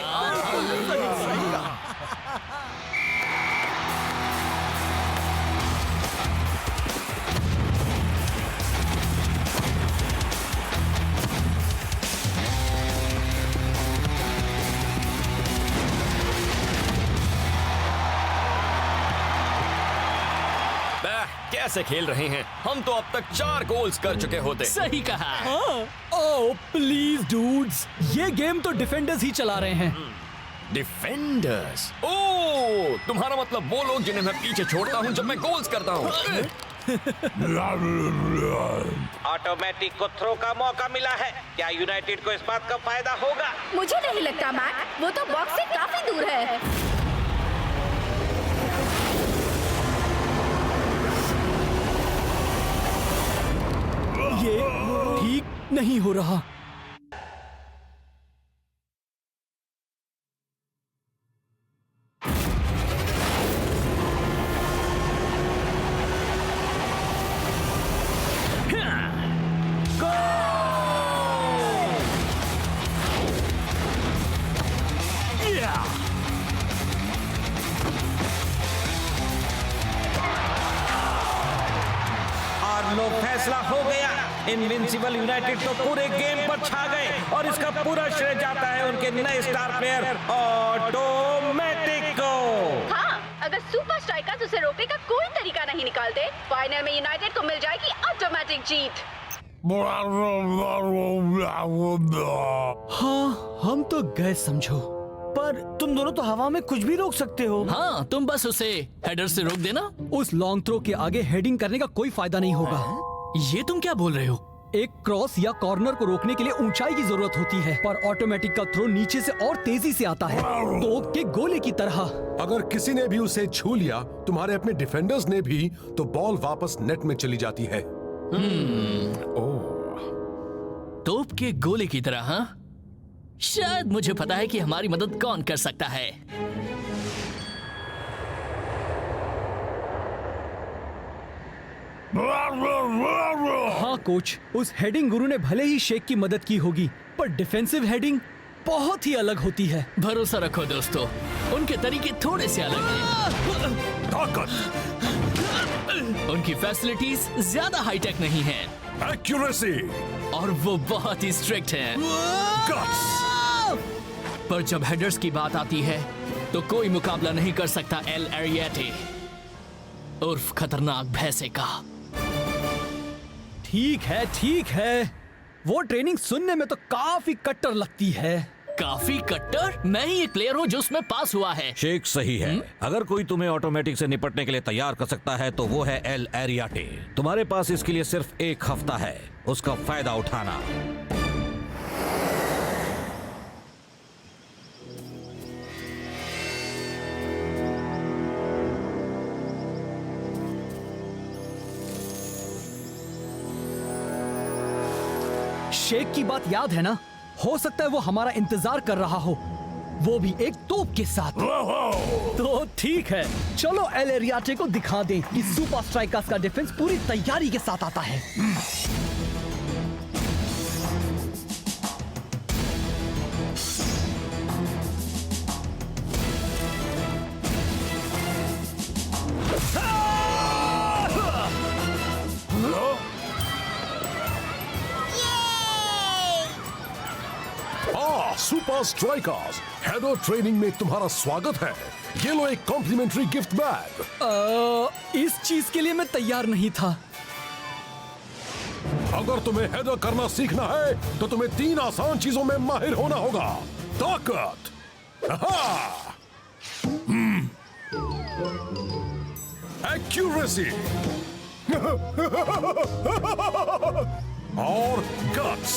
कैसे खेल रहे हैं, हम तो अब तक 4 गोल्स कर चुके होते। सही कहा। ओ प्लीज डूड्स, ये गेम तो डिफेंडर्स ही चला रहे हैं। डिफेंडर्स? ओ, तुम्हारा मतलब वो लोग जिन्हें मैं पीछे छोड़ता हूँ जब मैं गोल्स करता हूँ। ऑटोमेटिक को थ्रो का मौका मिला है। क्या यूनाइटेड को इस बात का फायदा होगा? मुझे नहीं लगता मैट, वो तो बॉक्स से काफी दूर है। ये ठीक नहीं हो रहा। और लो फैसला हो गया। इनविंसिबल यूनाइटेड तो पूरे गेम पर छा गए और इसका पूरा श्रेय जाता है उनके नए स्टार प्लेयर ऑटोमेटिक को। हाँ, अगर सुपर स्ट्राइकर्स उसे रोकने का कोई तरीका नहीं निकालते, फाइनल में यूनाइटेड को मिल जाएगी ऑटोमेटिक जीत। हाँ, हम तो गए समझो। पर तुम दोनों तो हवा में कुछ भी रोक सकते हो। हाँ, तुम बस उसे हेडर से रोक देना। उस लॉन्ग थ्रो के आगे हेडिंग करने का कोई फायदा नहीं होगा। ये तुम क्या बोल रहे हो? एक क्रॉस या कॉर्नर को रोकने के लिए ऊंचाई की जरूरत होती है, पर ऑटोमेटिक का थ्रो नीचे से और तेजी से आता है, तोप के गोले की तरह। अगर किसी ने भी उसे छू लिया, तुम्हारे अपने डिफेंडर्स ने भी, तो बॉल वापस नेट में चली जाती है। तोप के गोले की तरह, हाँ? शायद मुझे पता है कि हमारी मदद कौन कर सकता है। हाँ कोच, उस हेडिंग गुरु ने भले ही शेख की मदद की होगी, पर डिफेंसिव हेडिंग बहुत ही अलग होती है। भरोसा रखो दोस्तों, उनके तरीके थोड़े से अलग हैं। ताकत, उनकी फैसिलिटीज ज्यादा हाईटेक नहीं हैं, एक्यूरेसी, और वो बहुत ही स्ट्रिक्ट हैं। गट्स। पर जब हेडर्स की बात आती है तो कोई मुकाबला नहीं कर सकता एल एरिएटे उर्फ खतरनाक भैंसे का। ठीक है, वो ट्रेनिंग सुनने में तो काफी कट्टर लगती है। काफी कट्टर? मैं ही एक प्लेयर हूँ जो उसमें पास हुआ है। शेख सही है। अगर कोई तुम्हें ऑटोमेटिक से निपटने के लिए तैयार कर सकता है तो वो है एल एरियाटे। तुम्हारे पास इसके लिए सिर्फ 1 हफ्ता है, उसका फायदा उठाना। शेख की बात याद है ना? हो सकता है वो हमारा इंतजार कर रहा हो। वो भी एक तोप के साथ। तो ठीक है, चलो एल एरियाटे को दिखा दें कि सुपर स्ट्राइकर्स का डिफेंस पूरी तैयारी के साथ आता है। सुपर स्ट्राइकर्स, हेडर ट्रेनिंग में तुम्हारा स्वागत है। ये लो एक कॉम्प्लीमेंट्री गिफ्ट बैग। इस चीज के लिए मैं तैयार नहीं था। अगर तुम्हें हेडर करना सीखना है तो तुम्हें 3 आसान चीजों में माहिर होना होगा। ताकत, एक्यूरेसी और गट्स।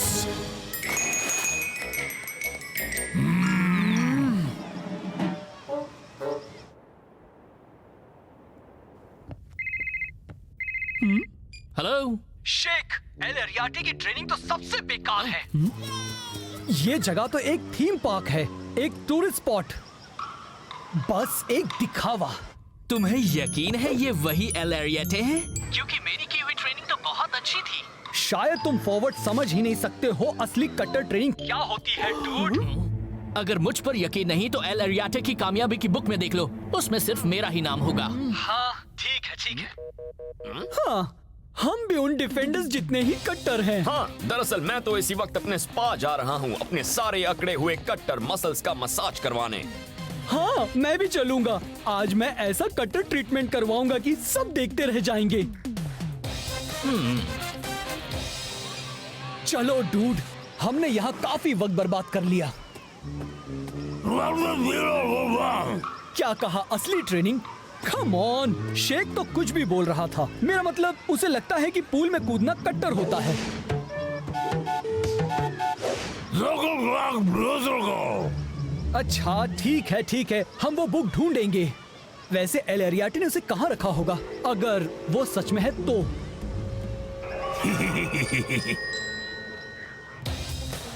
हेलो शेख, एल एरियाटे की ट्रेनिंग तो सबसे बेकार है। ये जगह तो एक थीम पार्क है, एक टूरिस्ट स्पॉट, बस एक दिखावा। तुम्हें यकीन है ये वही एल एरियाटे हैं? क्योंकि मेरी की हुई ट्रेनिंग तो बहुत अच्छी थी। शायद तुम फॉरवर्ड समझ ही नहीं सकते हो असली कट्टर ट्रेनिंग क्या होती है डूड। अगर मुझ पर यकीन नहीं तो एल एरियाटे की कामयाबी की बुक में देख लो, उसमें सिर्फ मेरा ही नाम होगा। हाँ ठीक है ठीक है। हाँ, हम भी उन डिफेंडर्स जितने ही कट्टर हैं। हाँ, दरअसल मैं तो इसी वक्त अपने स्पा जा रहा हूँ अपने सारे अकड़े हुए कट्टर मसल्स का मसाज करवाने। हाँ, मैं भी चलूंगा। आज मैं ऐसा कट्टर ट्रीटमेंट करवाऊंगा कि सब देखते रह जाएंगे। चलो डूड, हमने यहाँ काफी वक्त बर्बाद कर लिया। क्या कहा, असली ट्रेनिंग? कम ऑन, शेख तो कुछ भी बोल रहा था। मेरा मतलब उसे लगता है कि पूल में कूदना कट्टर होता है। अच्छा ठीक है, हम वो बुक ढूंढेंगे। वैसे एल एरियाटे ने उसे कहाँ रखा होगा, अगर वो सच में है तो।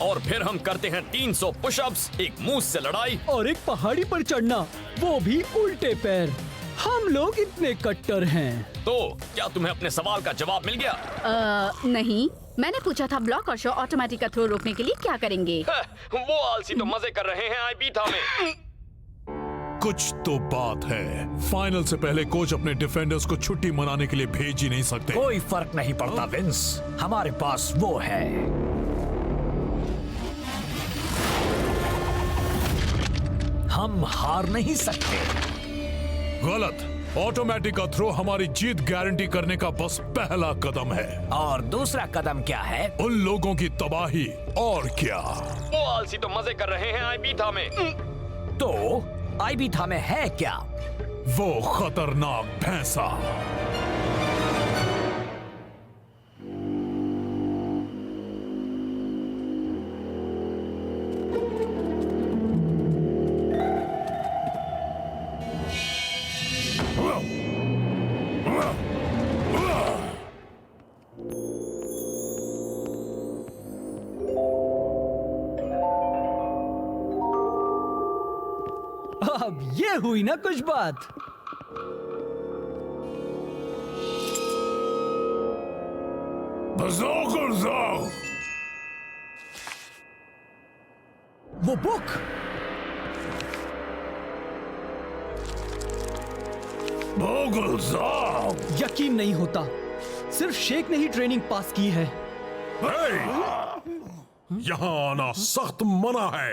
और फिर हम करते हैं 300 पुशअप्स, एक मूस से लड़ाई और एक पहाड़ी पर चढ़ना, वो भी उल्टे पैर। हम लोग इतने कट्टर हैं। तो क्या तुम्हें अपने सवाल का जवाब मिल गया? नहीं, मैंने पूछा था ब्लॉक और शो ऑटोमेटिक का थ्रो रोकने के लिए क्या करेंगे। वो आलसी तो मजे कर रहे हैं आईबीथा में। कुछ तो बात है। फाइनल से पहले कोच अपने डिफेंडर्स को छुट्टी मनाने के लिए भेज ही नहीं सकते। कोई फर्क नहीं पड़ता विंस, हमारे पास वो है। हम हार नहीं सकते। गलत। ऑटोमेटिक का थ्रो हमारी जीत गारंटी करने का बस पहला कदम है। और दूसरा कदम क्या है? उन लोगों की तबाही। और क्या? वो आलसी तो मजे कर रहे हैं आईबीथा में। तो आईबीथा में है क्या? वो खतरनाक भैंसा। अब ये हुई ना कुछ बात। वो बुक। यकीन नहीं होता, सिर्फ शेख ने ही ट्रेनिंग पास की है। यहाँ आना सख्त मना है।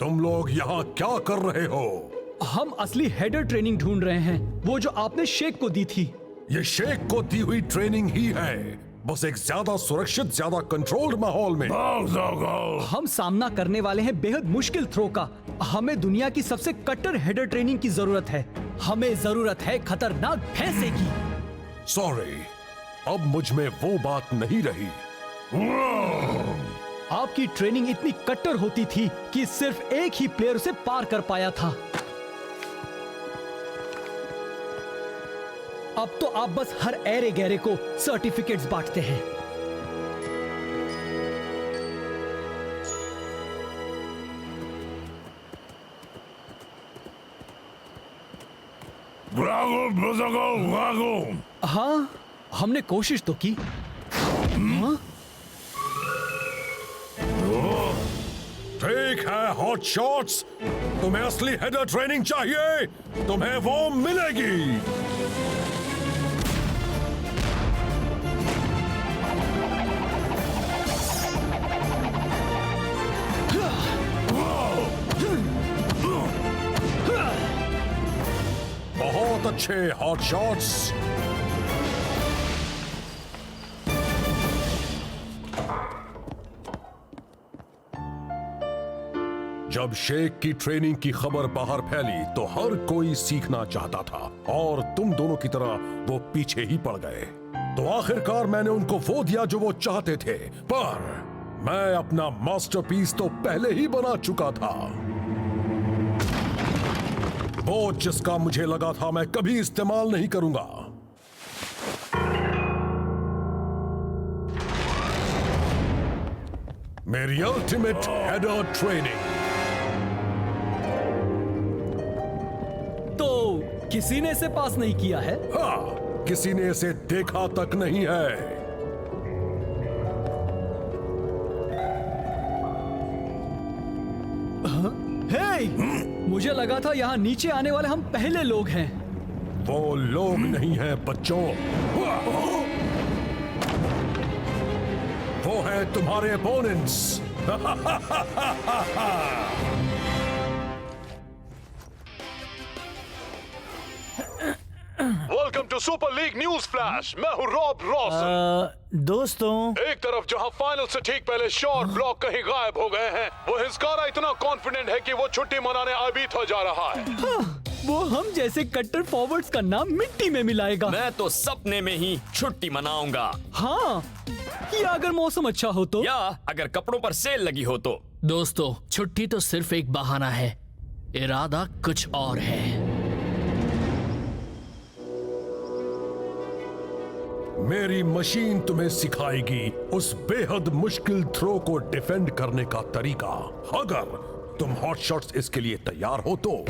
तुम लोग यहाँ क्या कर रहे हो? हम असली हेडर ट्रेनिंग ढूंढ रहे हैं, वो जो आपने शेख को दी थी। ये शेख को दी हुई ट्रेनिंग ही है, बस एक ज्यादा सुरक्षित, ज्यादा कंट्रोल्ड माहौल में। हम सामना करने वाले हैं बेहद मुश्किल थ्रो का। हमें दुनिया की सबसे कट्टर हेडर ट्रेनिंग की जरूरत है। हमें जरूरत है खतरनाक भैंसे की। सॉरी, अब मुझ में वो बात नहीं रही। आपकी ट्रेनिंग इतनी कट्टर होती थी कि सिर्फ एक ही प्लेयर उसे पार कर पाया था। अब तो आप बस हर ऐरे गहरे को सर्टिफिकेट्स बांटते हैं। हाँ, हमने कोशिश तो की। हाँ? ठीक है हॉट शॉट्स, तुम्हें असली हेडर ट्रेनिंग चाहिए, तुम्हें वो मिलेगी। बहुत अच्छे हॉट शॉट्स। जब शेख की ट्रेनिंग की खबर बाहर फैली तो हर कोई सीखना चाहता था और तुम दोनों की तरह वो पीछे ही पड़ गए। तो आखिरकार मैंने उनको वो दिया जो वो चाहते थे, पर मैं अपना मास्टरपीस तो पहले ही बना चुका था। वो जिसका मुझे लगा था मैं कभी इस्तेमाल नहीं करूंगा। मेरी अल्टीमेट हेडर ट्रेनिंग। तो किसी ने इसे पास नहीं किया है? हाँ, किसी ने इसे देखा तक नहीं है। हे! मुझे लगा था यहाँ नीचे आने वाले हम पहले लोग हैं। वो लोग नहीं हैं बच्चों, वो है तुम्हारे opponents. Welcome to super league news flash. मैं हूँ रॉब रॉसन। दोस्तों, एक तरफ जहां फाइनल से ठीक पहले शॉट ब्लॉक कहीं गायब हो गए हैं, वो हिस्कारा इतना कॉन्फिडेंट है कि वो छुट्टी मनाने आबिद हो जा रहा है। हाँ, वो हम जैसे कट्टर फॉरवर्ड्स का नाम मिट्टी में मिलाएगा। मैं तो सपने में ही छुट्टी मनाऊंगा। हाँ, या अगर मौसम अच्छा हो तो, या अगर कपड़ों पर सेल लगी हो तो। दोस्तों, छुट्टी तो सिर्फ एक बहाना है, इरादा कुछ और है। मेरी मशीन तुम्हें सिखाएगी उस बेहद मुश्किल थ्रो को डिफेंड करने का तरीका, अगर तुम हॉट शॉट्स इसके लिए तैयार हो तो।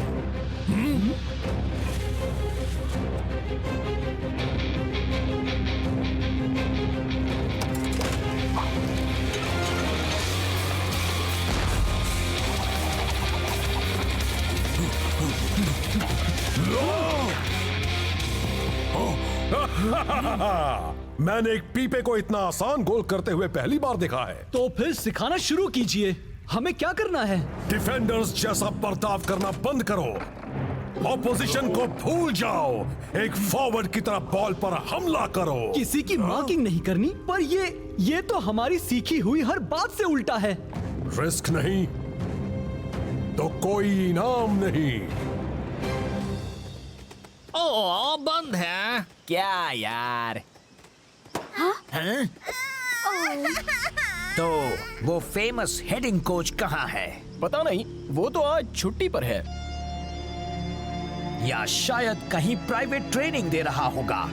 मैंने एक पीपे को इतना आसान गोल करते हुए पहली बार देखा है। तो फिर सिखाना शुरू कीजिए। हमें क्या करना है? डिफेंडर्स जैसा बर्ताव करना बंद करो, ऑपोजिशन को भूल जाओ, एक फॉरवर्ड की तरह बॉल पर हमला करो। किसी की मार्किंग नहीं करनी, पर ये तो हमारी सीखी हुई हर बात से उल्टा है। रिस्क नहीं तो कोई इनाम नहीं। ओ, बंद है क्या यार? हैं? तो वो फेमस हेडिंग कोच कहाँ है? पता नहीं, वो तो आज छुट्टी पर है। या शायद कहीं प्राइवेट ट्रेनिंग दे रहा होगा।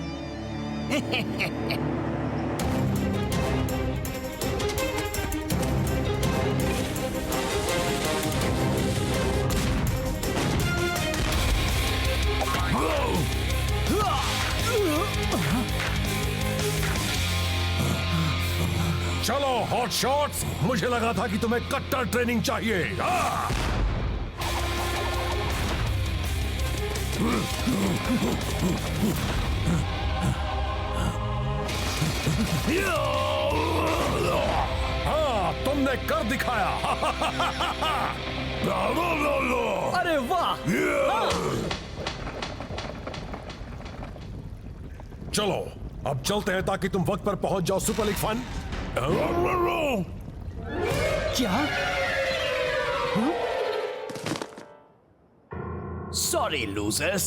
चलो हॉट शॉट्स, मुझे लगा था कि तुम्हें कट्टर ट्रेनिंग चाहिए। हाँ, तुमने कर दिखाया। अरे वाह! चलो अब चलते हैं ताकि तुम वक्त पर पहुंच जाओ सुपर लीग फन। क्या? सॉरी लूजर्स,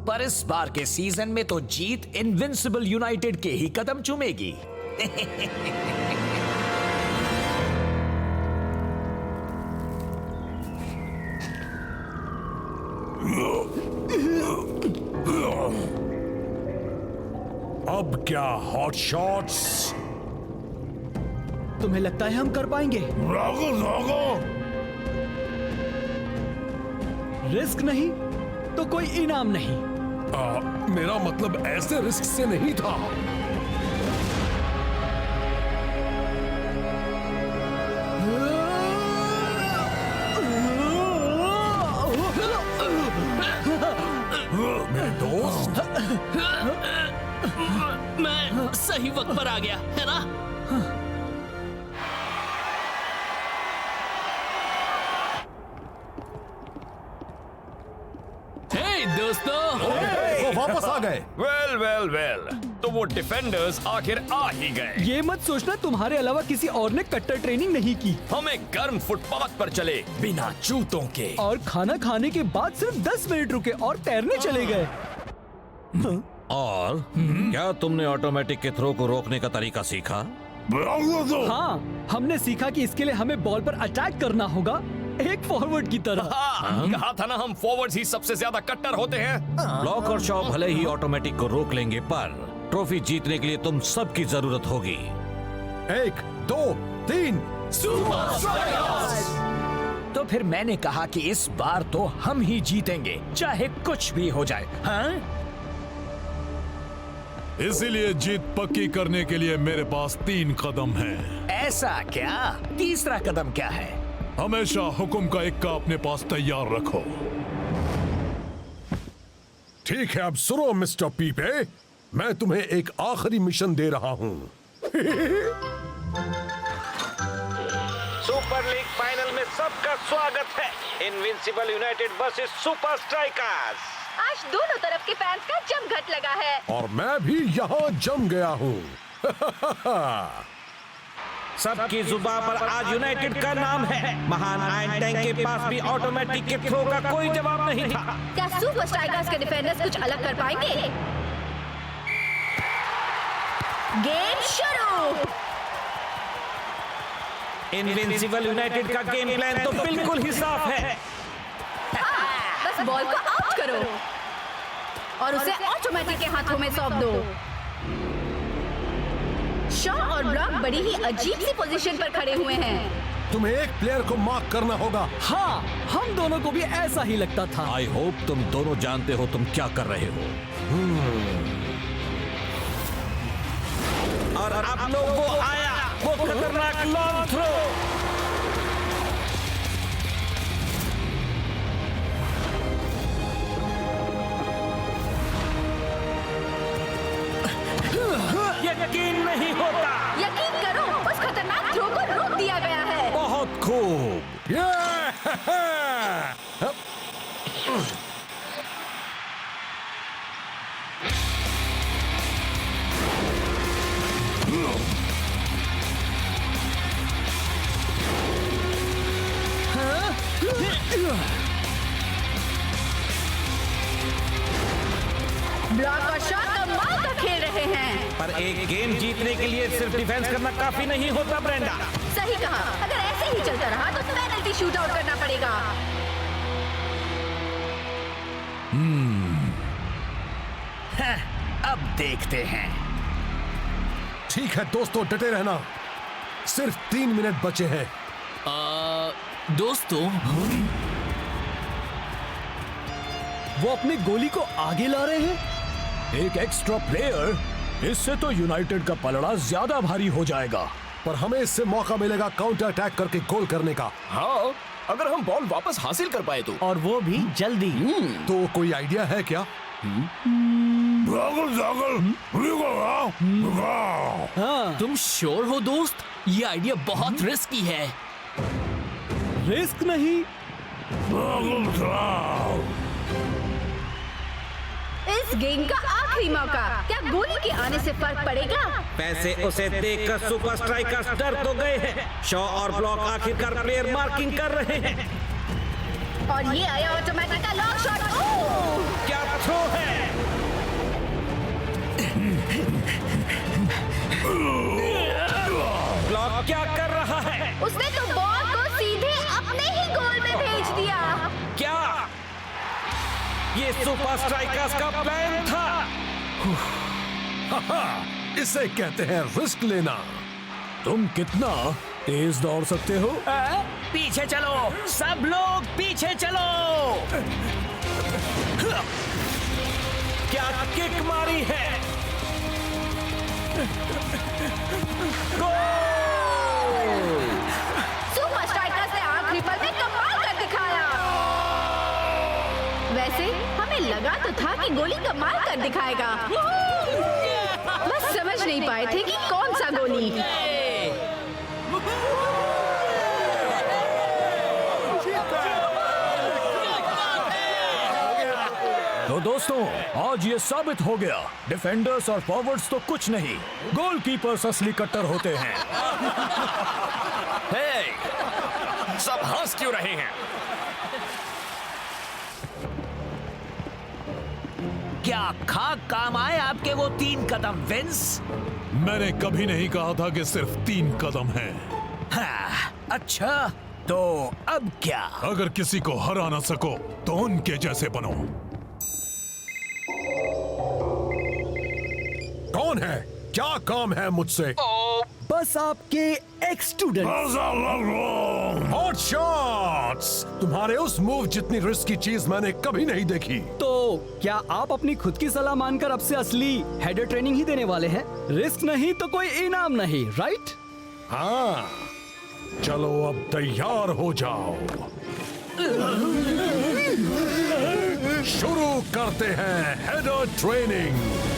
पर इस बार के सीजन में तो जीत इनविंसिबल यूनाइटेड के ही कदम चूमेगी। अब क्या हॉट शॉट्स? तुम्हें लगता है हम कर पाएंगे? रिस्क नहीं तो कोई इनाम नहीं। मेरा मतलब ऐसे रिस्क से नहीं था। मेरे दोस्त, मैं सही वक्त पर आ गया है ना? हे दोस्तों, वो वापस आ गए। वेल तो वो डिफेंडर्स आखिर आ ही गए। ये मत सोचना तुम्हारे अलावा किसी और ने कट्टर ट्रेनिंग नहीं की। हमें गर्म फुटपाथ पर चले बिना जूतों के, और खाना खाने के बाद सिर्फ 10 मिनट रुके और तैरने चले गए। और क्या तुमने ऑटोमेटिक के थ्रो को रोकने का तरीका सीखा? हाँ, हमने सीखा कि इसके लिए हमें बॉल पर अटैक करना होगा, एक फॉरवर्ड की तरह। कहा था ना हम फॉरवर्ड्स ही सबसे ज्यादा कट्टर होते हैं। ब्लॉक और शॉ भले ही ऑटोमेटिक को रोक लेंगे, पर ट्रॉफी जीतने के लिए तुम सबकी जरूरत होगी। 1, 2, 3 सुपर स्ट्राइकर्स। तो फिर मैंने कहा कि इस बार तो हम ही जीतेंगे, चाहे कुछ भी हो जाए। हाँ? इसीलिए जीत पक्की करने के लिए मेरे पास 3 कदम हैं। ऐसा क्या? तीसरा कदम क्या है? हमेशा हुक्म का इक्का अपने पास तैयार रखो। ठीक है, अब सुनो मिस्टर पीपे, मैं तुम्हें एक आखिरी मिशन दे रहा हूँ। सुपर लीग फाइनल में सबका स्वागत है। Invincible United versus super strikers. आज दोनों तरफ के फैंस का जमघट लगा है। और मैं भी यहाँ जम गया हूँ। सबकी जुबान पर आज यूनाइटेड का नाम है। महान आइंस्टाइन के पास भी ऑटोमेटिक के थ्रो का कोई जवाब नहीं था। क्या सुपर स्ट्राइकर्स के डिफेंडर्स कुछ अलग कर पाएंगे? गेम शुरू। इनविंसिबल यूनाइटेड का गेम प्लान तो बिल्कुल ही साफ है। बस बॉल को आउट करो और उसे ऑटोमेटिक के हाथों में सौंप दो। शॉ और ब्लॉक बड़ी ही अजीब सी पोजीशन पर खड़े हुए हैं। तुम्हें एक प्लेयर को मार्क करना होगा। हाँ, हम दोनों को भी ऐसा ही लगता था। आई होप तुम दोनों जानते हो तुम क्या कर रहे हो। और आप लोग वो आया, वो खतरनाक लॉन्ग थ्रो। यकीन नहीं होता। यकीन करो, उस खतरनाक थ्रो को रोक दिया गया है। बहुत खूब। ब्लॉक और शॉ कमाल का खेल रहे हैं। पर एक गेम जीतने के लिए सिर्फ डिफेंस करना काफी नहीं होता ब्रेंडा। सही कहा, अगर ऐसे ही चलता रहा तो पेनल्टी शूट आउट करना पड़ेगा। अब देखते हैं। ठीक है दोस्तों, डटे रहना। सिर्फ 3 मिनट बचे हैं। दोस्तों, वो अपने गोली को आगे ला रहे हैं। एक एक्स्ट्रा प्लेयर, इससे तो यूनाइटेड का पलड़ा ज्यादा भारी हो जाएगा। पर हमें इससे मौका मिलेगा काउंटर अटैक करके गोल करने का। हाँ, अगर हम बॉल वापस हासिल कर पाए तो। और वो भी जल्दी। तो कोई आइडिया है क्या? तुम श्योर हो दोस्त? ये आइडिया बहुत रिस्की है। रिस्क नहीं, इस गेम का आखिरी मौका। क्या गोली के आने से फर्क पड़ेगा? वैसे उसे देखकर सुपर स्ट्राइकर्स डर तो गए हैं। शॉ और ब्लॉक आखिरकार प्लेयर मार्किंग कर रहे हैं। और ये आया ऑटोमेटिक का लॉन्ग शॉट। क्या थ्रो है! ब्लॉक क्या कर रहा है? उसने तो बॉल को सीधे अपने ही गोल में भेज दिया। क्या ये सुपर स्ट्राइकर्स का प्लान था? इसे कहते हैं रिस्क लेना। तुम कितना तेज दौड़ सकते हो? पीछे चलो, सब लोग पीछे चलो। किक मारी है। सुपर स्ट्राइकर्स ने आखिरी पल में कमाल कर दिखाया। वैसे हमें लगा तो था कि गोली कमाल कर दिखाएगा, बस समझ नहीं पाए थे कि कौन सा गोली। तो दोस्तों, आज ये साबित हो गया, डिफेंडर्स और फॉरवर्ड्स तो कुछ नहीं, गोलकीपर्स असली कट्टर होते हैं। हे, सब हंस क्यों रहे हैं? क्या खाक काम आए आपके वो 3 कदम विंस? मैंने कभी नहीं कहा था कि सिर्फ 3 कदम हैं। हाँ, अच्छा, तो अब क्या? अगर किसी को हरा ना सको तो उनके जैसे बनो। कौन है? क्या काम है मुझसे? बस आपके एक्स स्टूडेंट। Hot shots! तुम्हारे उस मूव जितनी रिस्की चीज मैंने कभी नहीं देखी। तो क्या आप अपनी खुद की सलाह मानकर अब से असली हेडर ट्रेनिंग ही देने वाले हैं? रिस्क नहीं तो कोई इनाम नहीं, राइट? हाँ, चलो अब तैयार हो जाओ, शुरू करते हैं हेडर ट्रेनिंग।